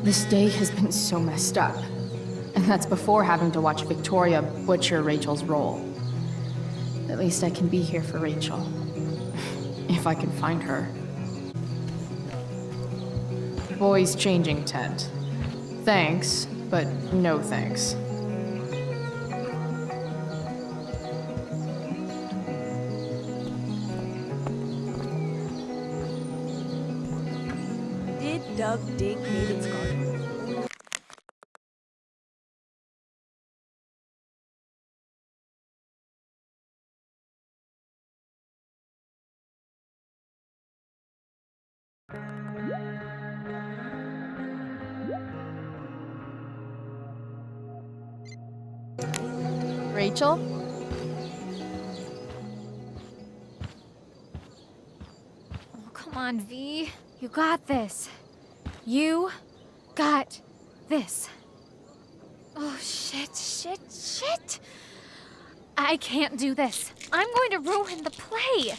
This day has been so messed up. And that's before having to watch Victoria butcher Rachel's role. At least I can be here for Rachel. If I can find her. Boys changing tent. Thanks, but no thanks. Did Doug dig David's garden? Rachel? Oh, come on, V. You got this. You got this. Oh, shit. I can't do this. I'm going to ruin the play.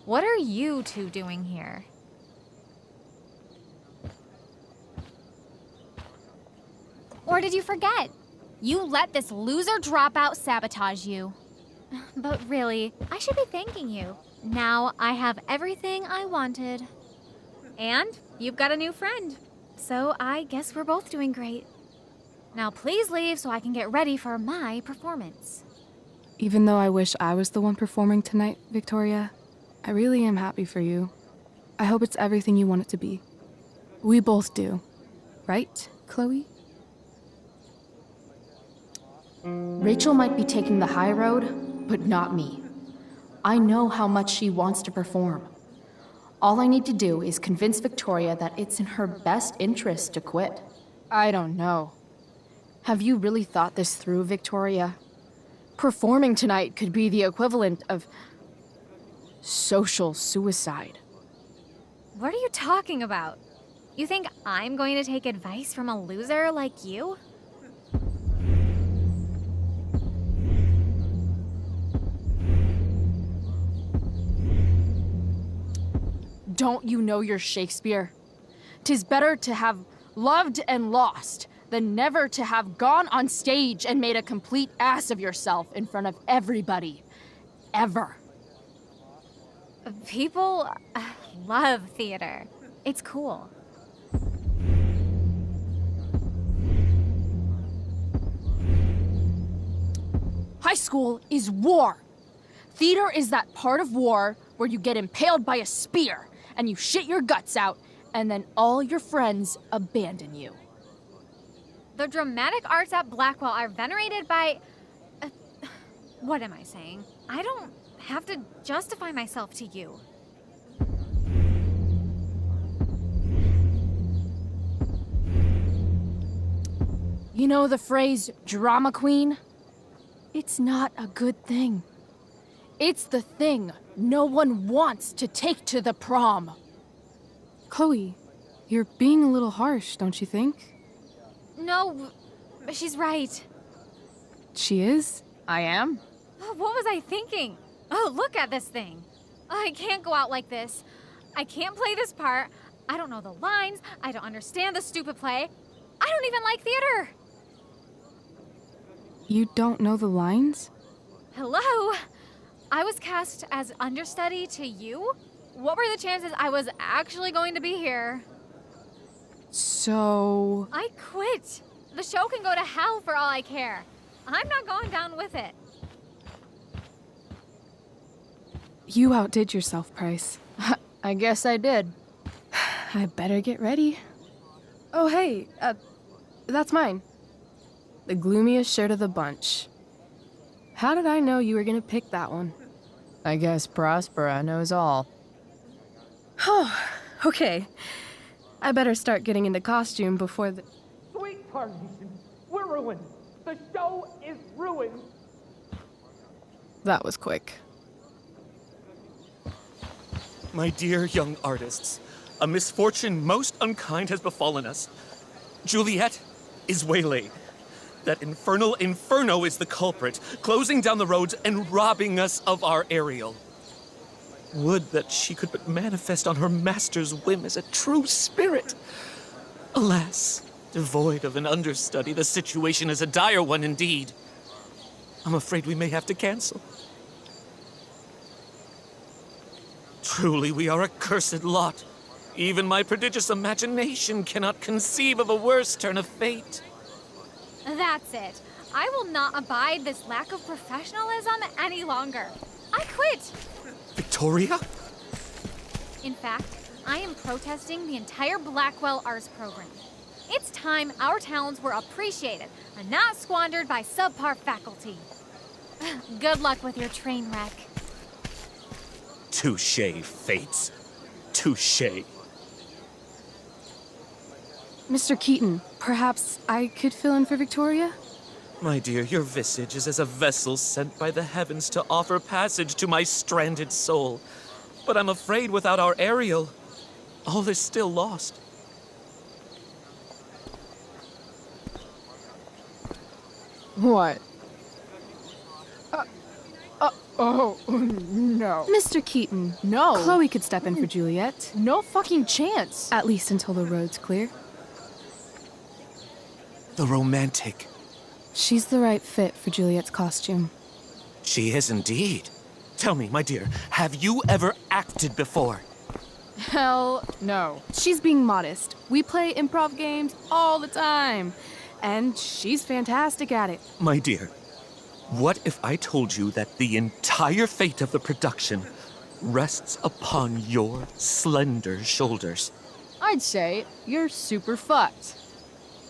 What are you two doing here? Or did you forget? You let this loser dropout sabotage you. But really, I should be thanking you. Now I have everything I wanted. And you've got a new friend. So I guess we're both doing great. Now please leave so I can get ready for my performance. Even though I wish I was the one performing tonight, Victoria, I really am happy for you. I hope it's everything you want it to be. We both do. Right, Chloe? Rachel might be taking the high road, but not me. I know how much she wants to perform. All I need to do is convince Victoria that it's in her best interest to quit. I don't know. Have you really thought this through, Victoria? Performing tonight could be the equivalent of social suicide. What are you talking about? You think I'm going to take advice from a loser like you? Don't you know your Shakespeare? 'Tis better to have loved and lost than never to have gone on stage and made a complete ass of yourself in front of everybody. Ever. People love theater. It's cool. High school is war. Theater is that part of war where you get impaled by a spear and you shit your guts out and then all your friends abandon you. The dramatic arts at Blackwell are venerated by... what am I saying? I don't have to justify myself to you. You know the phrase, drama queen? It's not a good thing. It's the thing no one wants to take to the prom. Chloe, you're being a little harsh, don't you think? No, she's right. She is? I am? What was I thinking? Oh, look at this thing. I can't go out like this. I can't play this part. I don't know the lines. I don't understand the stupid play. I don't even like theater. You don't know the lines? Hello? I was cast as understudy to you? What were the chances I was actually going to be here? So... I quit. The show can go to hell for all I care. I'm not going down with it. You outdid yourself, Price. I guess I did. I better get ready. Oh, hey, that's mine. The gloomiest shirt of the bunch. How did I know you were gonna pick that one? I guess Prospera knows all. Oh, okay. I better start getting into costume before the... Sweet Carnation, we're ruined. The show is ruined. That was quick. My dear young artists, a misfortune most unkind has befallen us. Juliet is waylaid. That infernal Inferno is the culprit, closing down the roads and robbing us of our Ariel. Would that she could but manifest on her master's whim as a true spirit. Alas, devoid of an understudy, the situation is a dire one indeed. I'm afraid we may have to cancel. Truly, we are a cursed lot. Even my prodigious imagination cannot conceive of a worse turn of fate. That's it. I will not abide this lack of professionalism any longer. I quit. Victoria? In fact, I am protesting the entire Blackwell arts program. It's time our talents were appreciated and not squandered by subpar faculty. Good luck with your train wreck. Touché, Fates. Touché. Mr. Keaton, perhaps I could fill in for Victoria? My dear, your visage is as a vessel sent by the heavens to offer passage to my stranded soul. But I'm afraid without our Ariel, all is still lost. What? Oh, no. Mr. Keaton. No. Chloe could step in for Juliet. No fucking chance. At least until the road's clear. The romantic. She's the right fit for Juliet's costume. She is indeed. Tell me, my dear, have you ever acted before? Hell no. She's being modest. We play improv games all the time. And she's fantastic at it. My dear, what if I told you that the entire fate of the production rests upon your slender shoulders? I'd say you're super fucked.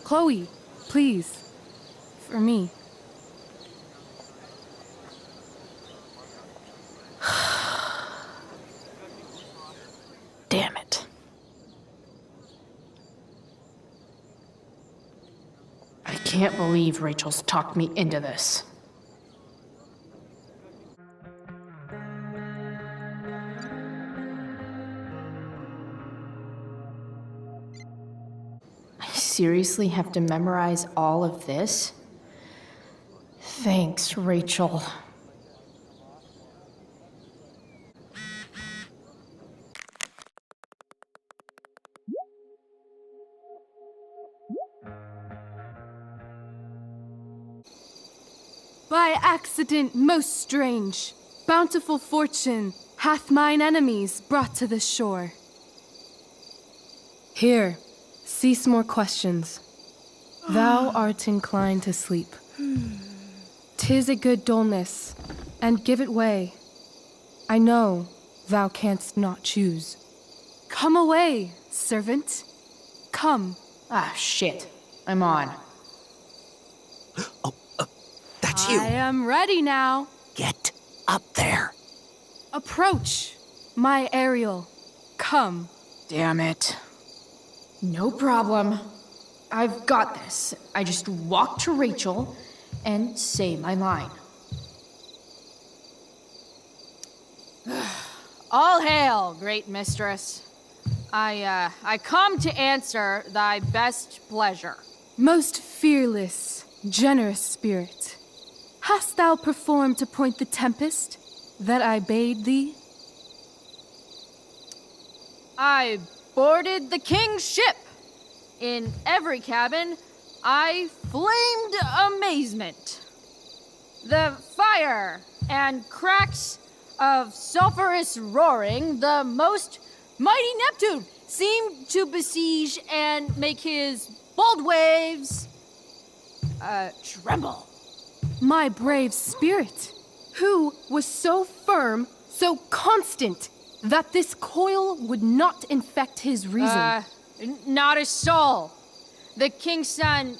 Chloe, please. For me. Damn it. I can't believe Rachel's talked me into this. I seriously have to memorize all of this? Thanks, Rachel. By accident most strange, bountiful fortune hath mine enemies brought to this shore. Here, cease more questions. Thou art inclined to sleep. 'Tis a good dullness, and give it way. I know thou canst not choose. Come away, servant. Come. Ah, shit. I'm on. That's you. I am ready now. Get up there. Approach, my Ariel. Come. Damn it. No problem. I've got this. I just walk to Rachel and say my line. All hail, great mistress. I come to answer thy best pleasure. Most fearless, generous spirit, hast thou performed to point the tempest that I bade thee? I boarded the king's ship. In every cabin, I flamed amazement. The fire and cracks of sulphurous roaring, the most mighty Neptune seemed to besiege and make his bold waves tremble. My brave spirit, who was so firm, so constant, that this coil would not infect his reason. Not a soul. The king's son,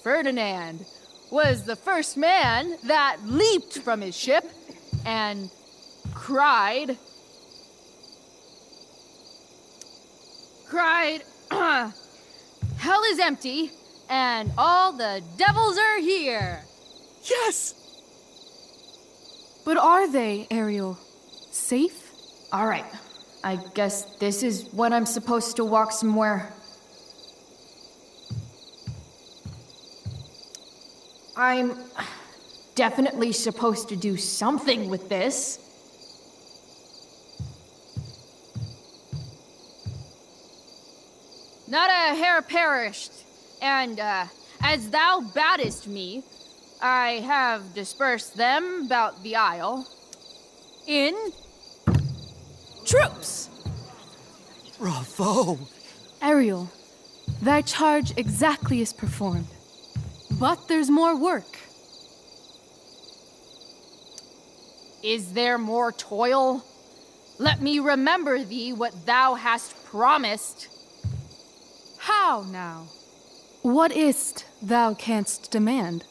Ferdinand, was the first man that leaped from his ship and cried, hell is empty and all the devils are here. Yes! But are they, Ariel? Safe? All right. I guess this is when I'm supposed to walk somewhere. I'm definitely supposed to do something with this. Not a hair perished, and as thou baddest me, I have dispersed them about the isle in troops. Bravo! Ariel, thy charge exactly is performed. But there's more work. Is there more toil? Let me remember thee what thou hast promised. How now? What is't thou canst demand?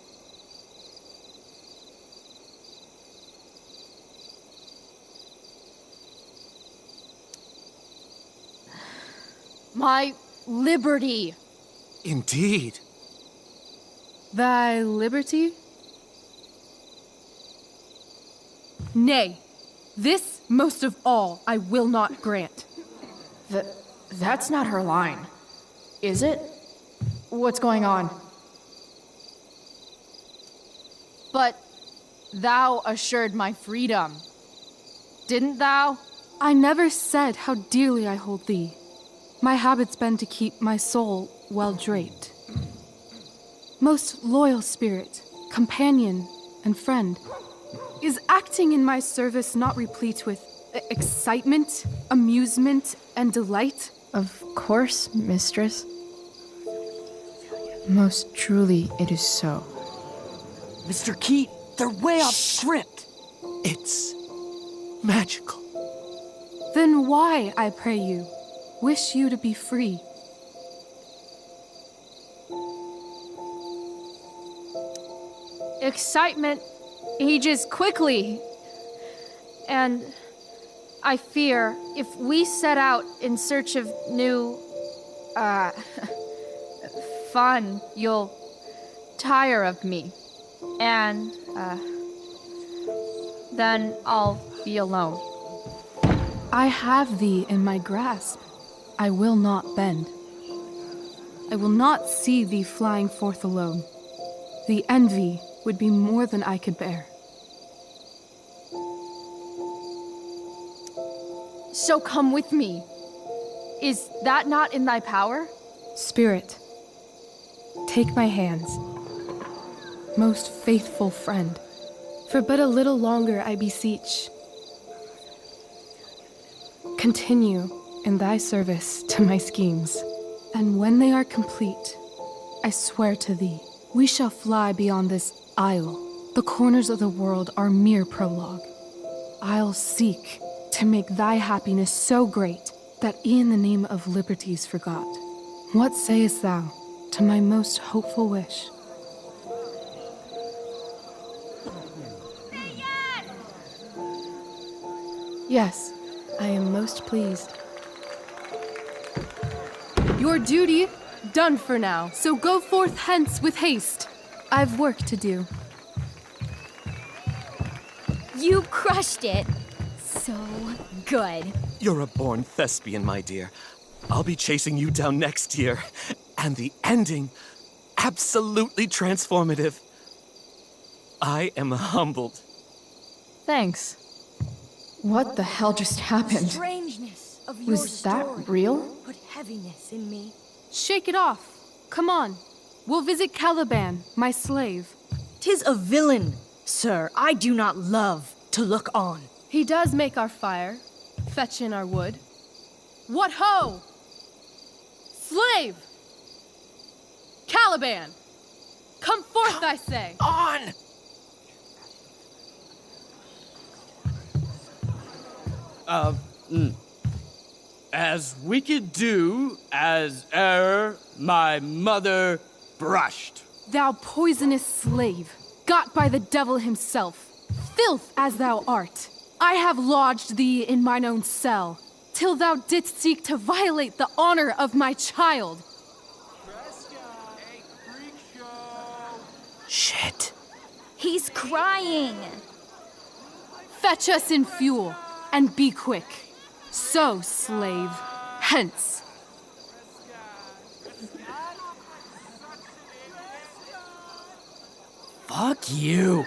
My liberty. Indeed. Thy liberty? Nay, this most of all I will not grant. That's not her line, is it? What's going on? But thou assured my freedom, didn't thou? I never said how dearly I hold thee. My habit's been to keep my soul well draped. Most loyal spirit, companion, and friend, is acting in my service not replete with excitement, amusement, and delight? Of course, mistress. Most truly it is so. Mr. Keat, they're way off script. It's magical. Then why, I pray you, wish you to be free? Excitement ages quickly. And I fear if we set out in search of new, fun, you'll tire of me. And, then I'll be alone. I have thee in my grasp. I will not bend. I will not see thee flying forth alone. The envy would be more than I could bear. So come with me. Is that not in thy power? Spirit, take my hands. Most faithful friend, for but a little longer I beseech. Continue in thy service to my schemes, and when they are complete, I swear to thee, we shall fly beyond this isle. The corners of the world are mere prologue. I'll seek to make thy happiness so great that e'en the name of liberty's forgot. What sayest thou to my most hopeful wish? Yes, I am most pleased. Your duty done for now, so go forth hence with haste. I've work to do. You crushed it. So good. You're a born thespian, my dear. I'll be chasing you down next year. And the ending, absolutely transformative. I am humbled. Thanks. What the hell just happened? Strangeness of your Was that story real? Put heaviness in me. Shake it off. Come on. We'll visit Caliban, my slave. 'Tis a villain, sir. I do not love to look on. He does make our fire, fetch in our wood. What ho! Slave! Caliban! Come forth, I say! On! As wicked do as e'er my mother brushed. Thou poisonous slave, got by the devil himself, filth as thou art, I have lodged thee in mine own cell, till thou didst seek to violate the honor of my child. Shit. He's crying. Fetch us in fuel, and be quick. So, slave, hence. Fuck you.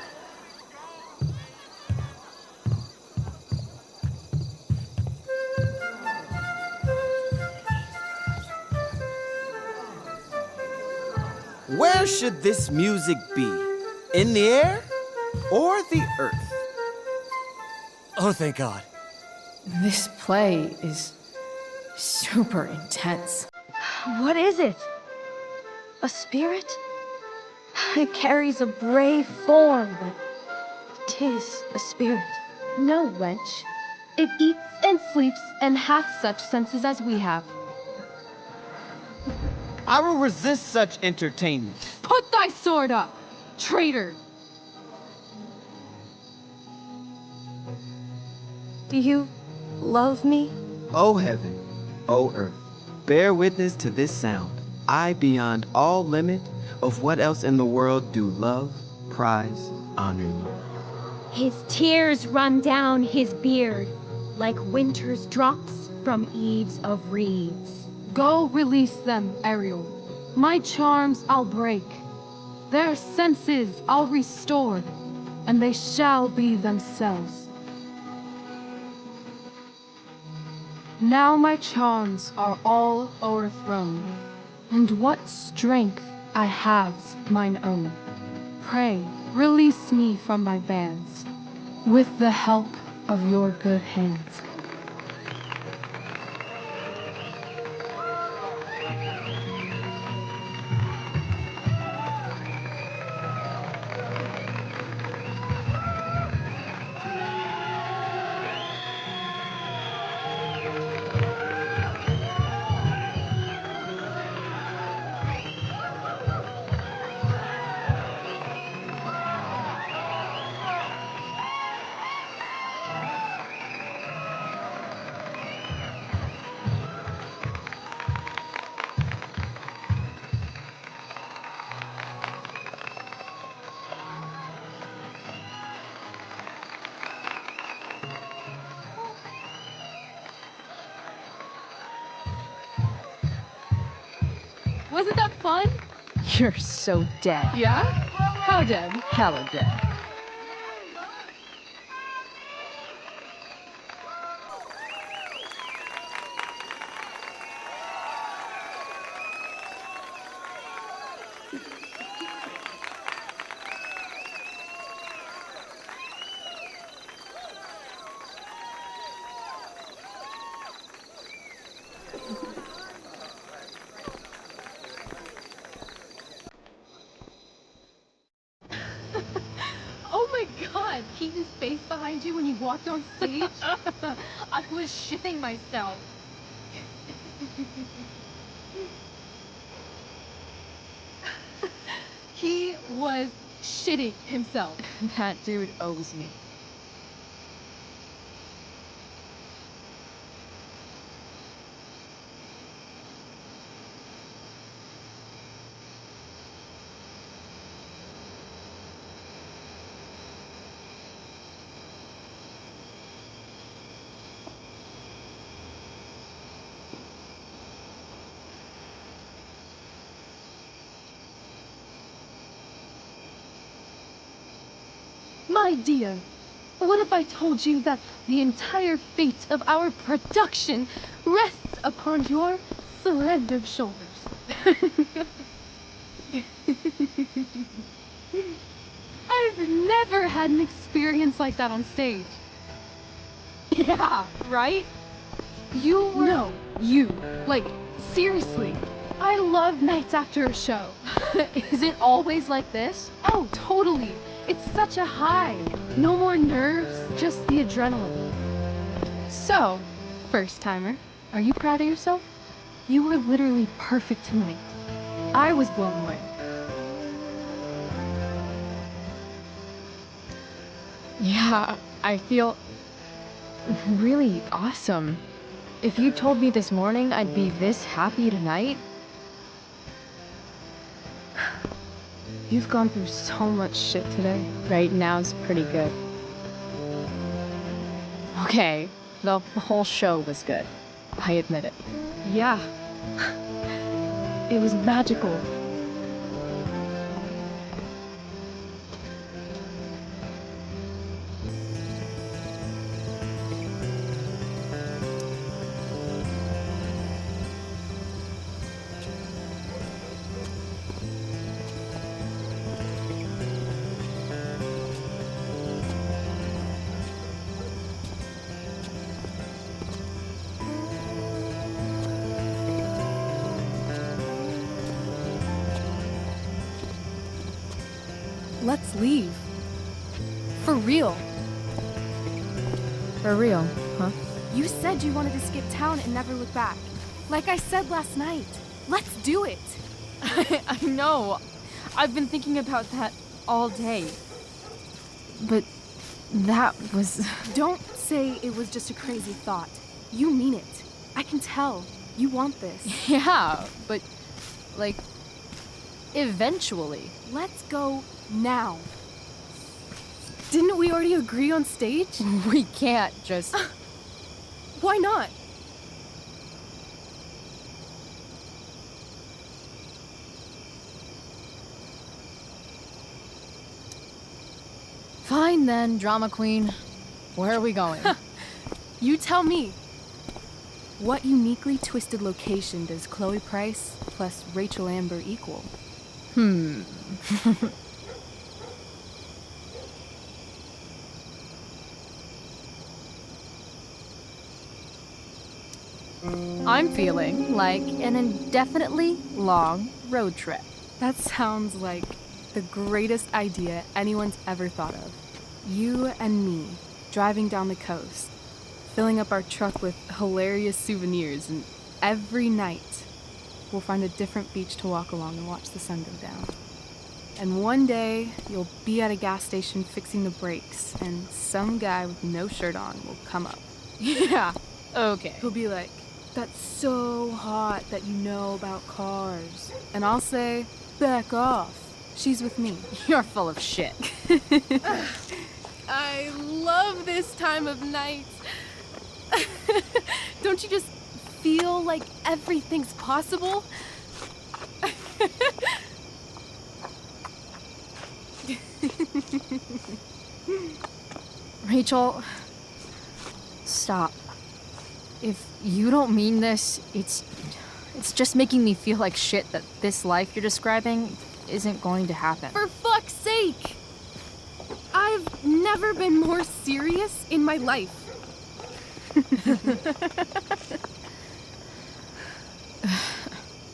Where should this music be? In the air or the earth? Oh, thank God. This play is super intense. What is it? A spirit? It carries a brave form, but 'tis a spirit. No, wench. It eats and sleeps and hath such senses as we have. I will resist such entertainment. Put thy sword up, traitor! Do you love me? O heaven, O earth, bear witness to this sound. I, beyond all limit of what else in the world do love, prize, honor you. His tears run down his beard like winter's drops from eaves of reeds. Go release them, Ariel. My charms I'll break. Their senses I'll restore, and they shall be themselves. Now my charms are all o'erthrown, and what strength I have's mine own. Pray, release me from my bands, with the help of your good hands. Wasn't that fun? You're so dead. Yeah? How dead? Hella dead. Oh my god! Keaton's face behind you when you walked on stage? I was shitting myself. He was shitting himself. That dude owes me. My dear, what if I told you that the entire fate of our production rests upon your slender shoulders? I've never had an experience like that on stage. Yeah, right? You were... No, you. Like, seriously. I love nights after a show. Is it always like this? Oh, totally. It's such a high. No more nerves, just the adrenaline. So, first timer, are you proud of yourself? You were literally perfect tonight. I was blown away. Yeah, I feel really awesome. If you told me this morning I'd be this happy tonight. You've gone through so much shit today. Right now's pretty good. Okay, the whole show was good. I admit it. Yeah. It was magical. let's leave. For real. For real, huh? You said you wanted to skip town and never look back. Like I said last night. Let's do it. I know. I've been thinking about that all day. But that was... Don't say it was just a crazy thought. You mean it. I can tell. You want this. Yeah, but, like, eventually. Let's go now. Didn't we already agree on stage? We can't just... Why not? Fine then, drama queen. Where are we going? You tell me. What uniquely twisted location does Chloe Price plus Rachel Amber equal? I'm feeling like an indefinitely long road trip. That sounds like the greatest idea anyone's ever thought of. You and me, driving down the coast, filling up our truck with hilarious souvenirs, and every night we'll find a different beach to walk along and watch the sun go down. And one day you'll be at a gas station fixing the brakes, and some guy with no shirt on will come up. Yeah, okay. He'll be like, "That's so hot that you know about cars." And I'll say, "Back off. She's with me." You're full of shit. I love this time of night. Don't you just feel like everything's possible? Rachel, stop. If you don't mean this, it's just making me feel like shit that this life you're describing isn't going to happen. For fuck's sake! I've never been more serious in my life.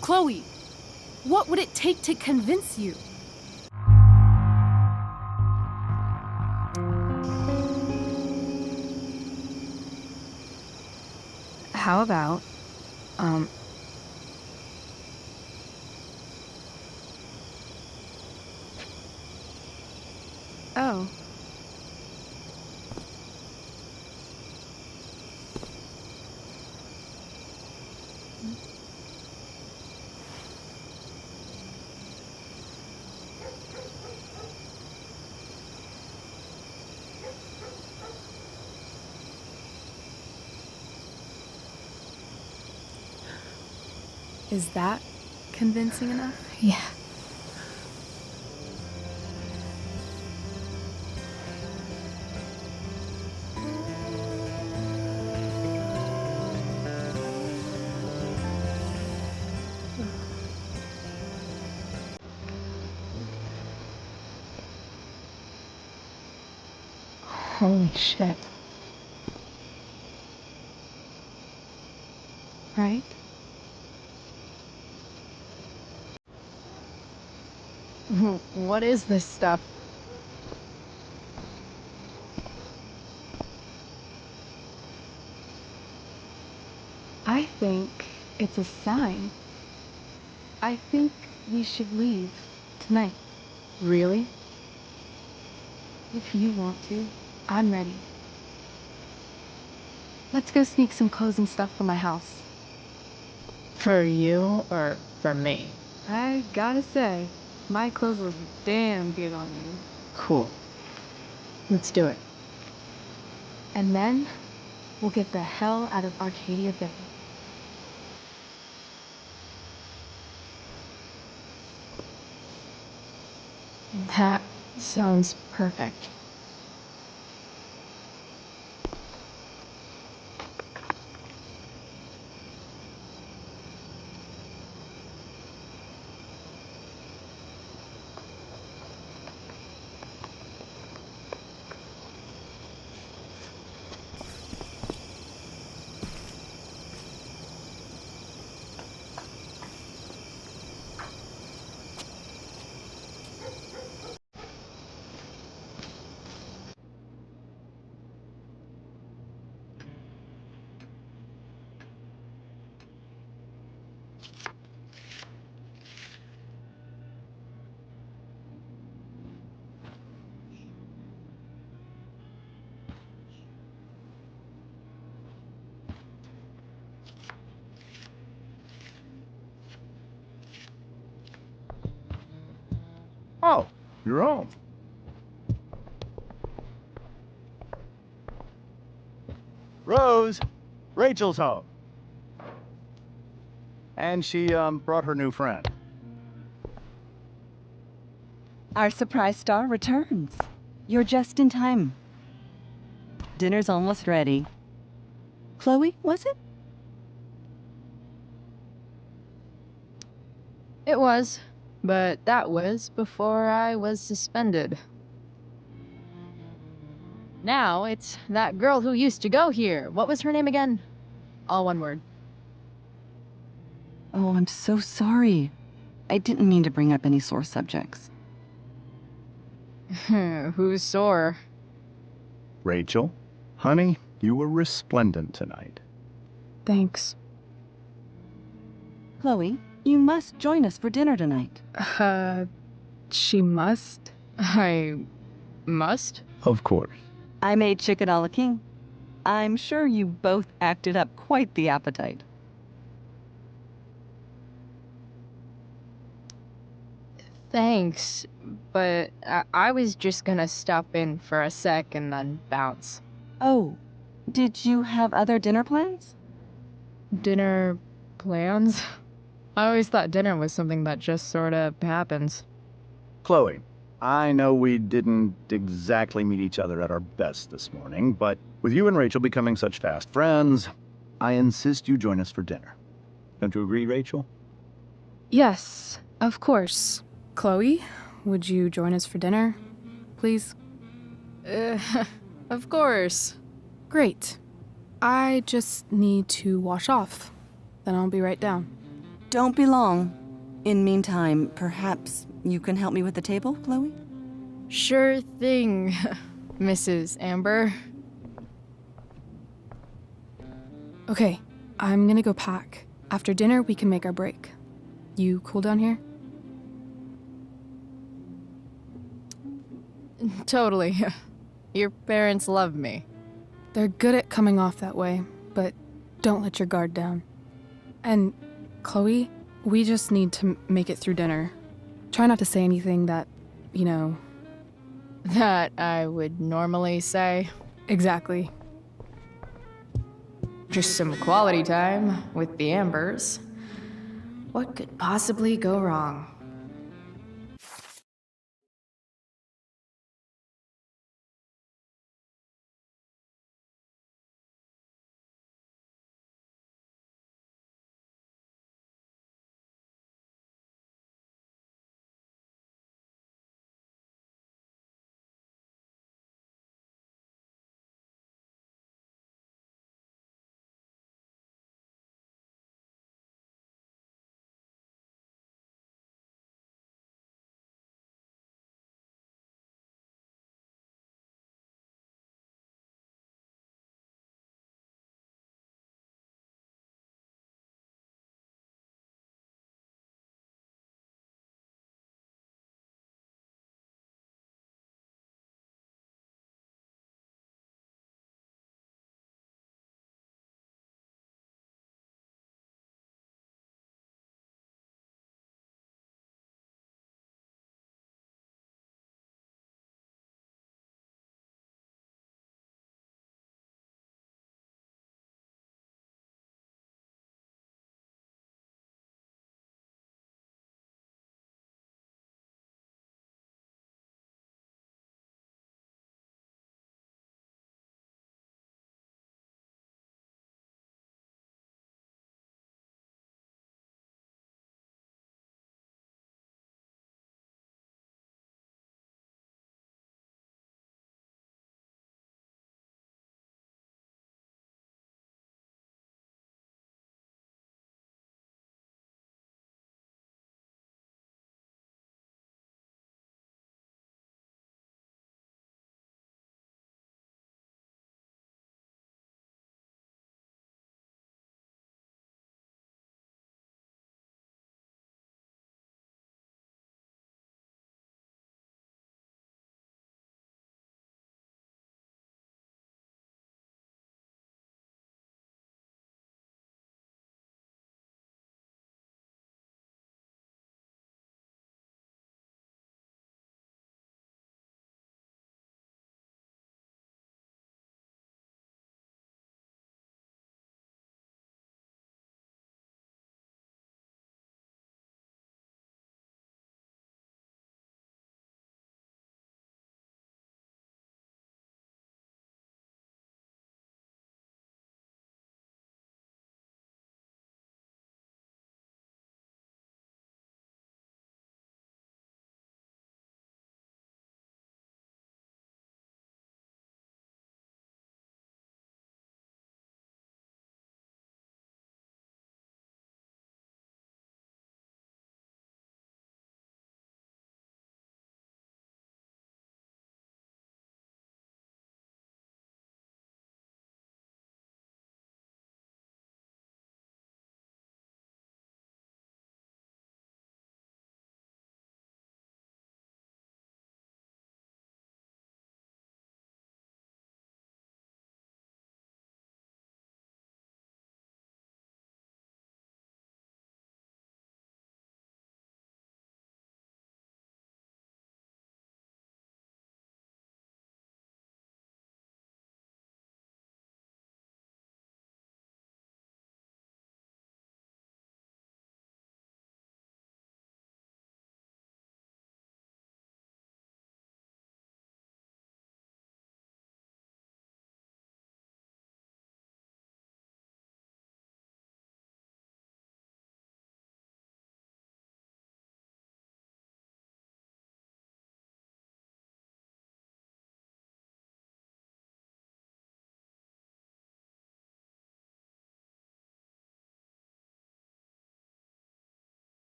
Chloe, what would it take to convince you? How about, Oh. Is that convincing enough? Yeah. Holy shit. Right? What is this stuff? I think it's a sign. I think we should leave tonight. Really? If you want to, I'm ready. Let's go sneak some clothes and stuff from my house. For you or for me? I gotta say, my clothes look damn good on you. Cool. Let's do it. And then, we'll get the hell out of Arcadia Bay. That sounds perfect. Oh, you're home. Rose, Rachel's home. And she brought her new friend. Our surprise star returns. You're just in time. Dinner's almost ready. Chloe, was it? It was, but that was before I was suspended. Now it's that girl who used to go here. What was her name again? All one word. Oh, I'm so sorry. I didn't mean to bring up any sore subjects. Who's sore? Rachel, honey, you were resplendent tonight. Thanks. Chloe, you must join us for dinner tonight. She must? I must? Of course. I made chicken a la king. I'm sure you both acted up quite the appetite. Thanks, but I was just gonna stop in for a sec and then bounce. Oh, did you have other dinner plans? Dinner plans? I always thought dinner was something that just sorta happens. Chloe, I know we didn't exactly meet each other at our best this morning, but with you and Rachel becoming such fast friends, I insist you join us for dinner. Don't you agree, Rachel? Yes, of course. Chloe, would you join us for dinner, please? Of course. Great. I just need to wash off. Then I'll be right down. Don't be long. In meantime, perhaps you can help me with the table, Chloe? Sure thing, Mrs. Amber. Okay, I'm gonna go pack. After dinner, we can make our break. You cool down here? Totally. Your parents love me. They're good at coming off that way, but don't let your guard down. And, Chloe, we just need to make it through dinner. Try not to say anything that, you know... That I would normally say. Exactly. Just some quality time with the Ambers. What could possibly go wrong?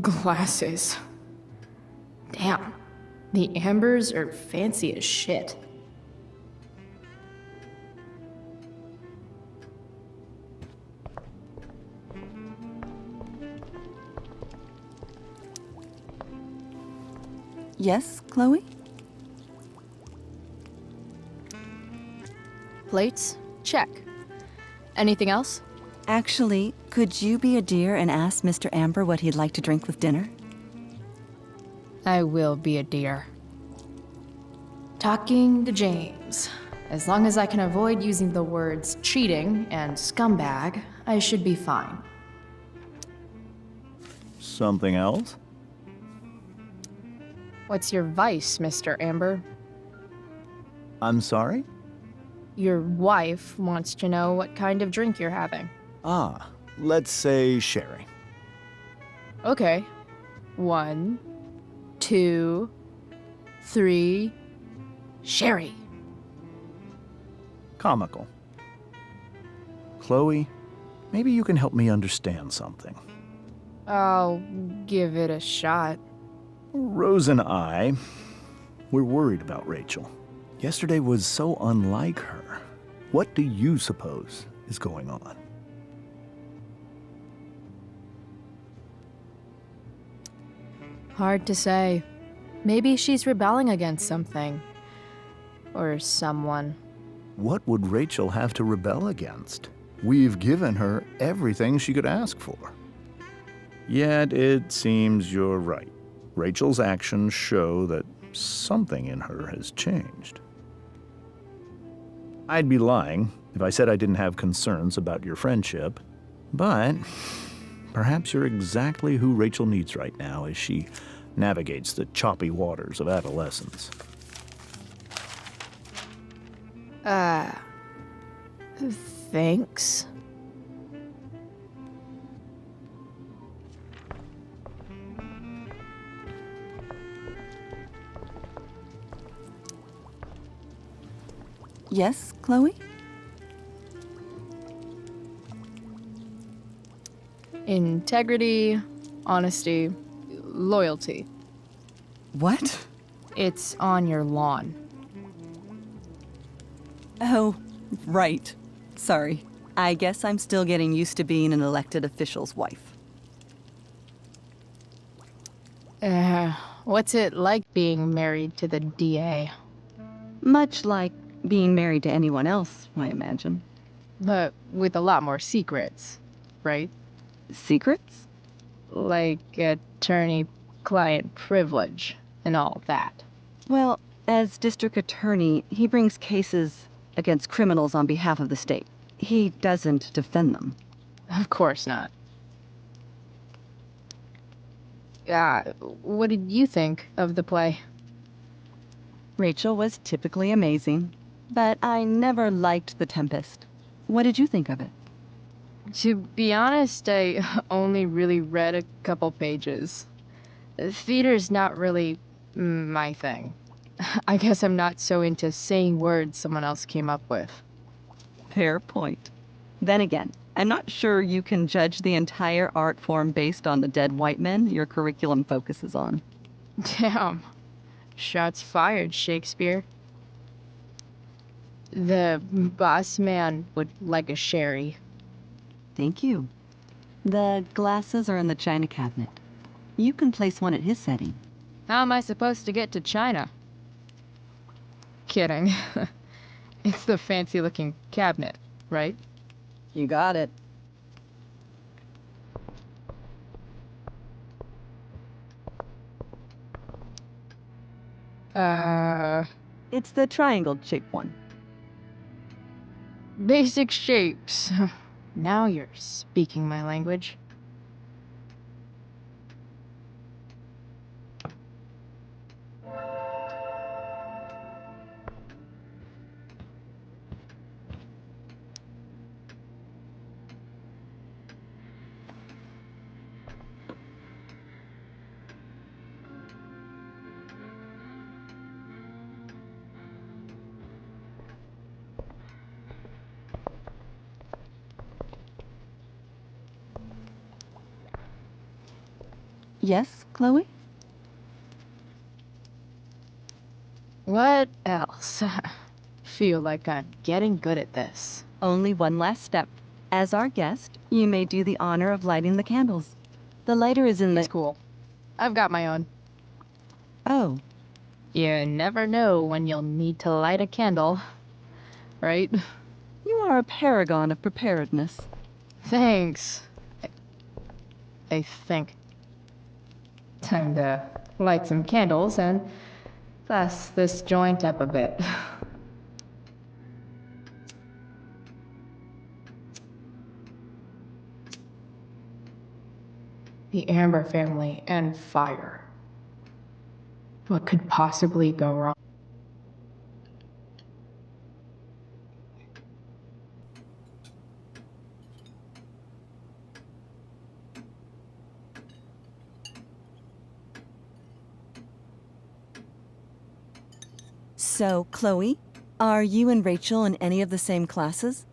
Glasses. Damn. The ambers are fancy as shit. Yes, Chloe? Plates? Check. Anything else? Actually, could you be a dear and ask Mr. Amber what he'd like to drink with dinner? I will be a dear. Talking to James. As long as I can avoid using the words cheating and scumbag, I should be fine. Something else? What's your vice, Mr. Amber? I'm sorry? Your wife wants to know what kind of drink you're having. Ah, let's say sherry. Okay. 1, 2, 3. Sherry. Comical. Chloe, maybe you can help me understand something. I'll give it a shot. Rose and I, we're worried about Rachel. Yesterday was so unlike her. What do you suppose is going on? Hard to say. Maybe she's rebelling against something. Or someone. What would Rachel have to rebel against? We've given her everything she could ask for. Yet it seems you're right. Rachel's actions show that something in her has changed. I'd be lying if I said I didn't have concerns about your friendship, but perhaps you're exactly who Rachel needs right now as she navigates the choppy waters of adolescence. Thanks. Yes, Chloe? Integrity, honesty, loyalty. What? It's on your lawn. Oh, right. Sorry. I guess I'm still getting used to being an elected official's wife. What's it like being married to the DA? Much like being married to anyone else, I imagine. But with a lot more secrets, right? Secrets? Like attorney-client privilege and all that. Well, as district attorney, he brings cases against criminals on behalf of the state. He doesn't defend them. Of course not. What did you think of the play? Rachel was typically amazing, but I never liked The Tempest. What did you think of it? To be honest, I only really read a couple pages. Theater's not really my thing. I guess I'm not so into saying words someone else came up with. Fair point. Then again, I'm not sure you can judge the entire art form based on the dead white men your curriculum focuses on. Damn. Shots fired, Shakespeare. The boss man would like a sherry. Thank you. The glasses are in the china cabinet. You can place one at his setting. How am I supposed to get to China? Kidding. It's the fancy-looking cabinet, right? You got it. It's the triangle-shaped one. Basic shapes. Now you're speaking my language. Yes, Chloe? What else? Feel like I'm getting good at this. Only one last step. As our guest, you may do the honor of lighting the candles. The lighter is in the... It's cool. I've got my own. Oh. You never know when you'll need to light a candle, right? You are a paragon of preparedness. Thanks. I think. Time to light some candles and dust this joint up a bit. The Amber family and fire. What could possibly go wrong? So, Chloe, are you and Rachel in any of the same classes?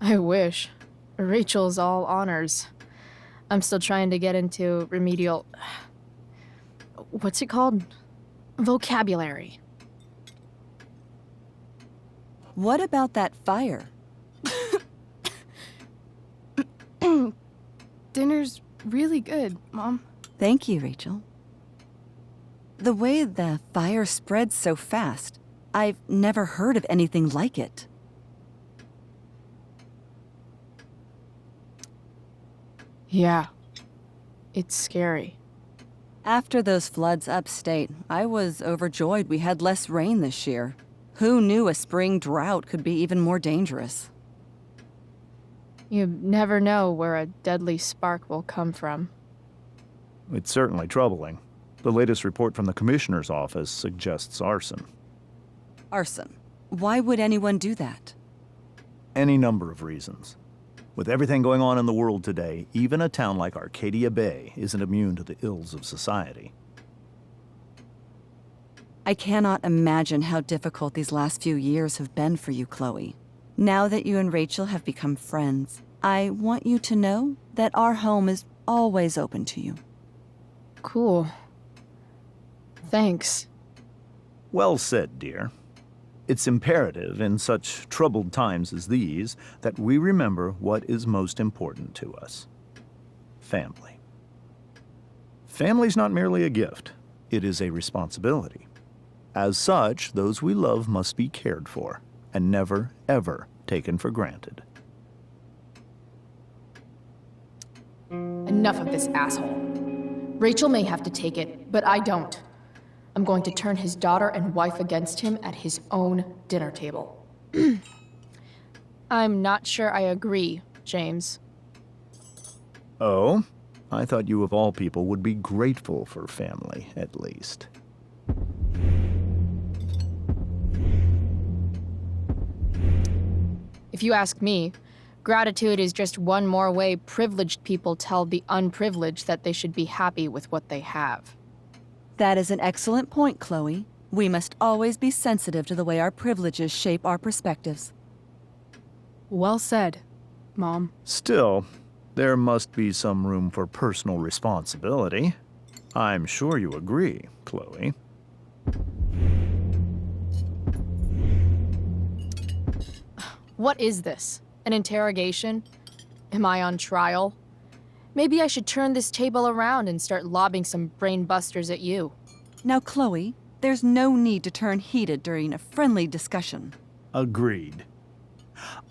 I wish. Rachel's all honors. I'm still trying to get into remedial... What's it called? Vocabulary. What about that fire? Dinner's really good, Mom. Thank you, Rachel. The way the fire spreads so fast, I've never heard of anything like it. Yeah. It's scary. After those floods upstate, I was overjoyed we had less rain this year. Who knew a spring drought could be even more dangerous? You never know where a deadly spark will come from. It's certainly troubling. The latest report from the Commissioner's office suggests arson. Arson. Why would anyone do that? Any number of reasons. With everything going on in the world today, even a town like Arcadia Bay isn't immune to the ills of society. I cannot imagine how difficult these last few years have been for you, Chloe. Now that you and Rachel have become friends, I want you to know that our home is always open to you. Cool. Thanks. Well said, dear. It's imperative in such troubled times as these that we remember what is most important to us. Family. Family's not merely a gift, it is a responsibility. As such, those we love must be cared for and never, ever taken for granted. Enough of this asshole. Rachel may have to take it, but I don't. I'm going to turn his daughter and wife against him at his own dinner table. I'm not sure I agree, James. Oh? I thought you of all people would be grateful for family, at least. If you ask me, gratitude is just one more way privileged people tell the unprivileged that they should be happy with what they have. That is an excellent point, Chloe. We must always be sensitive to the way our privileges shape our perspectives. Well said, Mom. Still, there must be some room for personal responsibility. I'm sure you agree, Chloe. What is this? An interrogation? Am I on trial? Maybe I should turn this table around and start lobbing some brain busters at you. Now, Chloe, there's no need to turn heated during a friendly discussion. Agreed.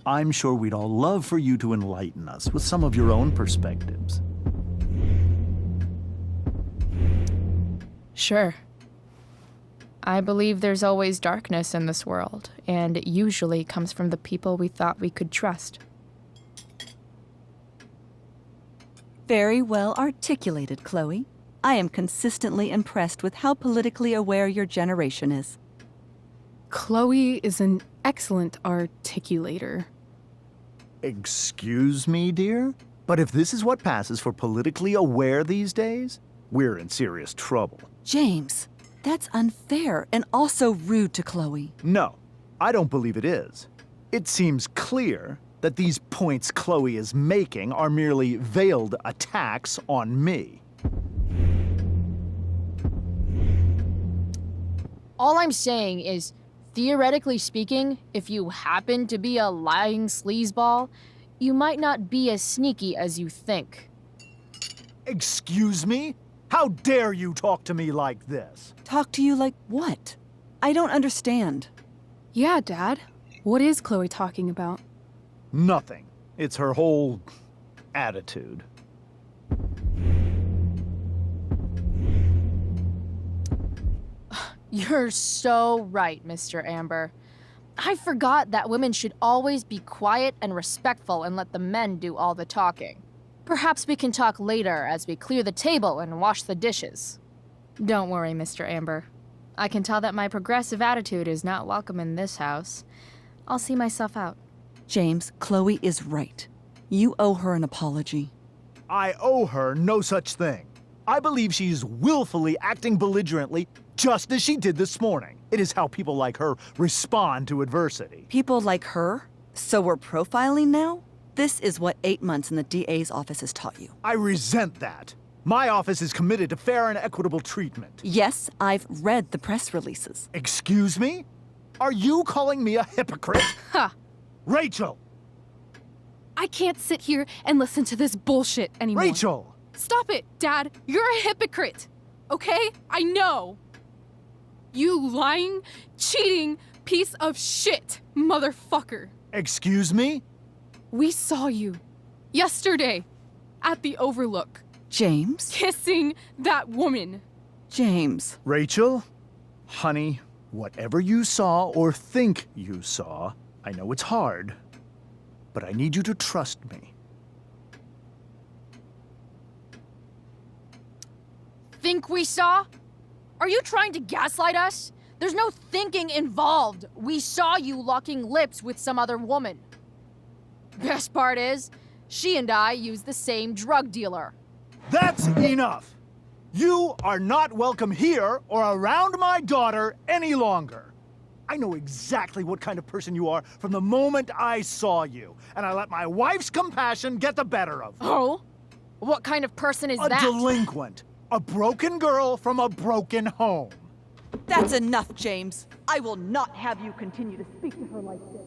I'm sure we'd all love for you to enlighten us with some of your own perspectives. Sure. I believe there's always darkness in this world, and it usually comes from the people we thought we could trust. Very well articulated, Chloe. I am consistently impressed with how politically aware your generation is. Chloe is an excellent articulator. Excuse me, dear? But if this is what passes for politically aware these days, we're in serious trouble. James, that's unfair and also rude to Chloe. No, I don't believe it is. It seems clear that these points Chloe is making are merely veiled attacks on me. All I'm saying is, theoretically speaking, if you happen to be a lying sleazeball, you might not be as sneaky as you think. Excuse me? How dare you talk to me like this? Talk to you like what? I don't understand. Yeah, Dad. What is Chloe talking about? Nothing. It's her whole attitude. You're so right, Mr. Amber. I forgot that women should always be quiet and respectful and let the men do all the talking. Perhaps we can talk later as we clear the table and wash the dishes. Don't worry, Mr. Amber. I can tell that my progressive attitude is not welcome in this house. I'll see myself out. James, Chloe is right. You owe her an apology. I owe her no such thing. I believe she's willfully acting belligerently just as she did this morning. It is how people like her respond to adversity. People like her? So we're profiling now? This is what 8 months in the DA's office has taught you. I resent that. My office is committed to fair and equitable treatment. Yes, I've read the press releases. Excuse me? Are you calling me a hypocrite? Ha! Rachel! I can't sit here and listen to this bullshit anymore. Rachel! Stop it, Dad! You're a hypocrite! Okay? I know! You lying, cheating piece of shit, motherfucker! Excuse me? We saw you yesterday at the Overlook. James? Kissing that woman. James. Rachel? Honey, whatever you saw or think you saw, I know it's hard, but I need you to trust me. Think we saw? Are you trying to gaslight us? There's no thinking involved. We saw you locking lips with some other woman. Best part is, she and I use the same drug dealer. That's enough! You are not welcome here or around my daughter any longer. I know exactly what kind of person you are from the moment I saw you, and I let my wife's compassion get the better of me. Oh? What kind of person is that? A delinquent. A broken girl from a broken home. That's enough, James. I will not have you continue to speak to her like this.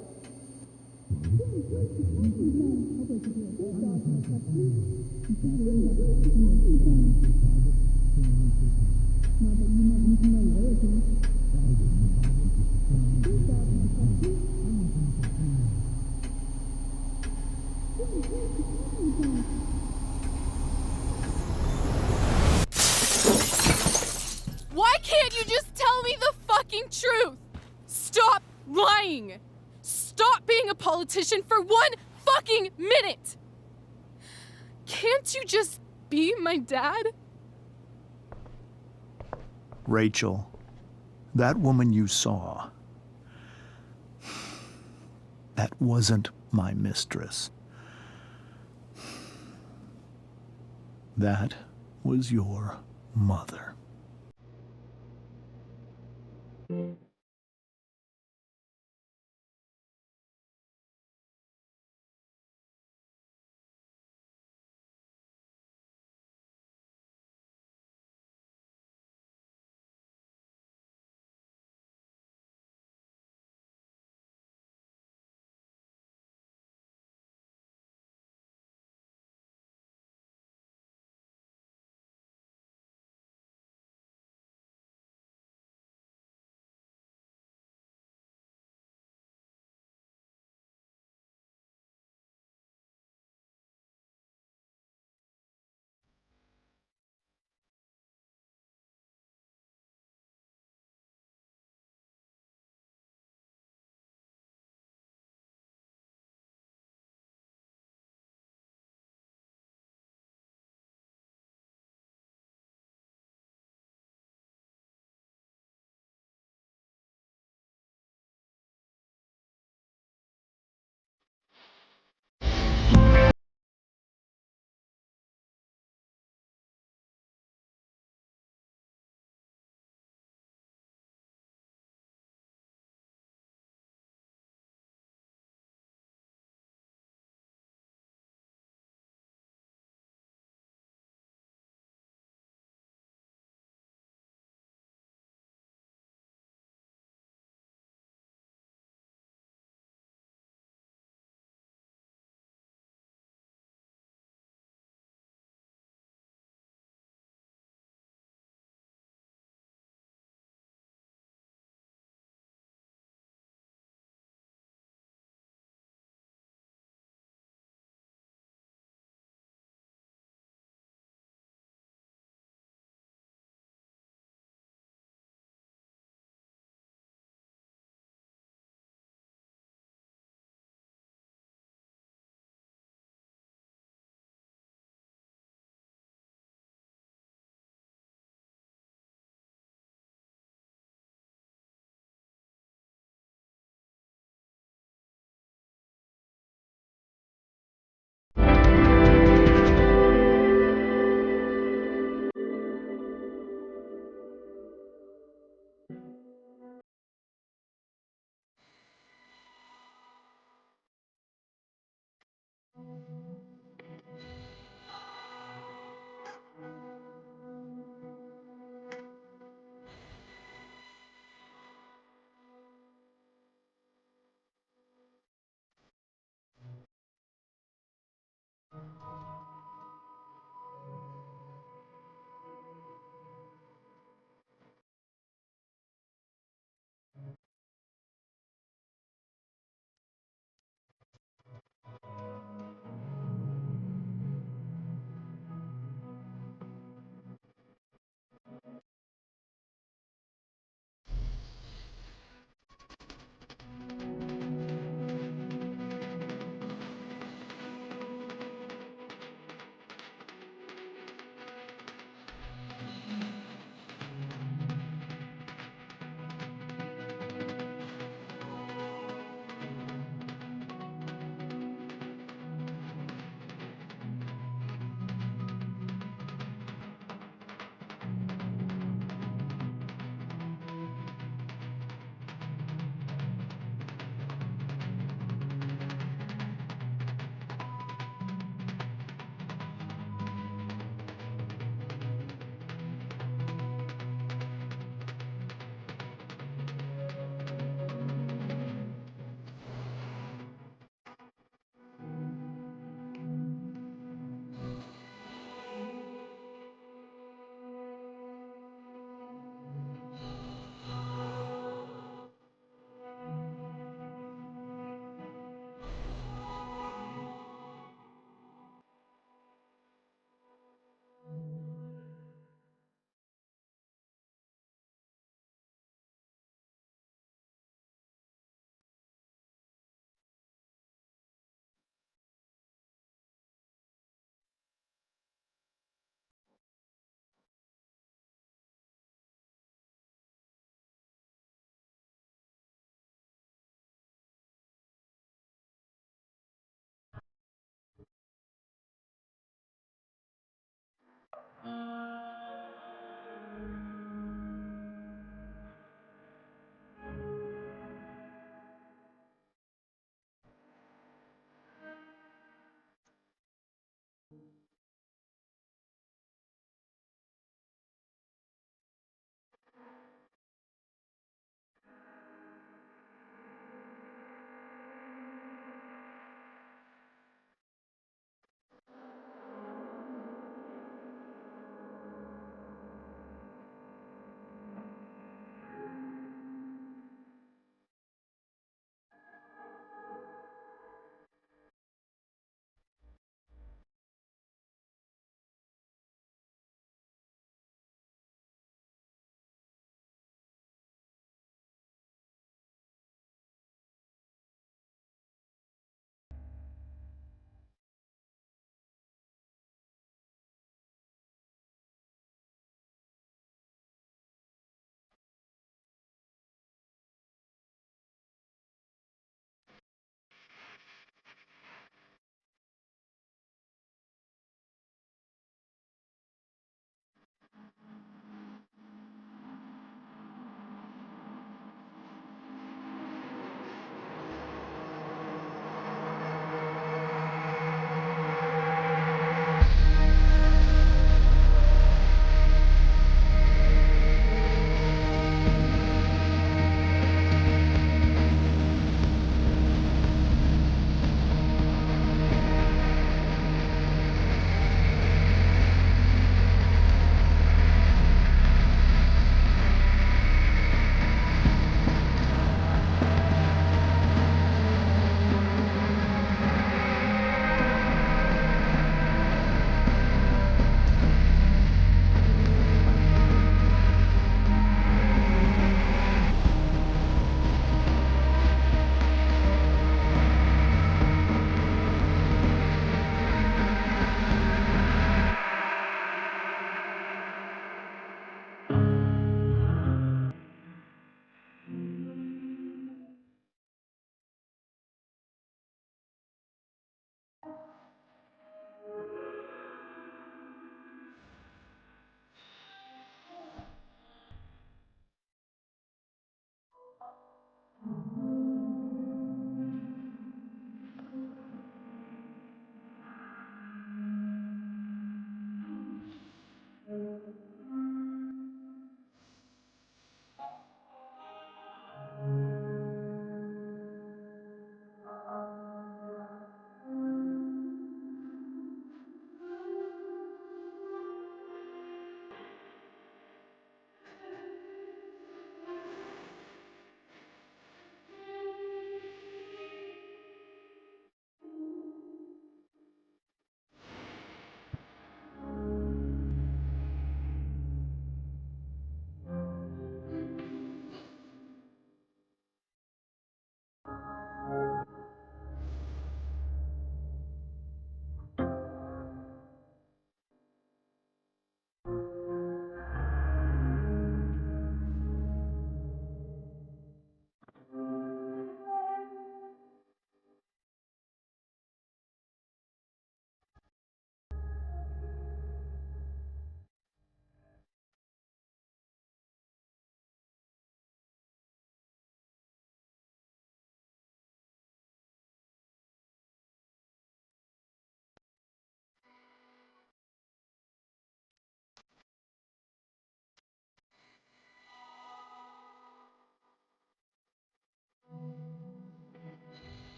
Why can't you just tell me the fucking truth? Stop lying! Stop being a politician for 1 fucking minute! Can't you just be my dad? Rachel, that woman you saw, that wasn't my mistress. That was your mother.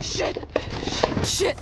Shit! Shit!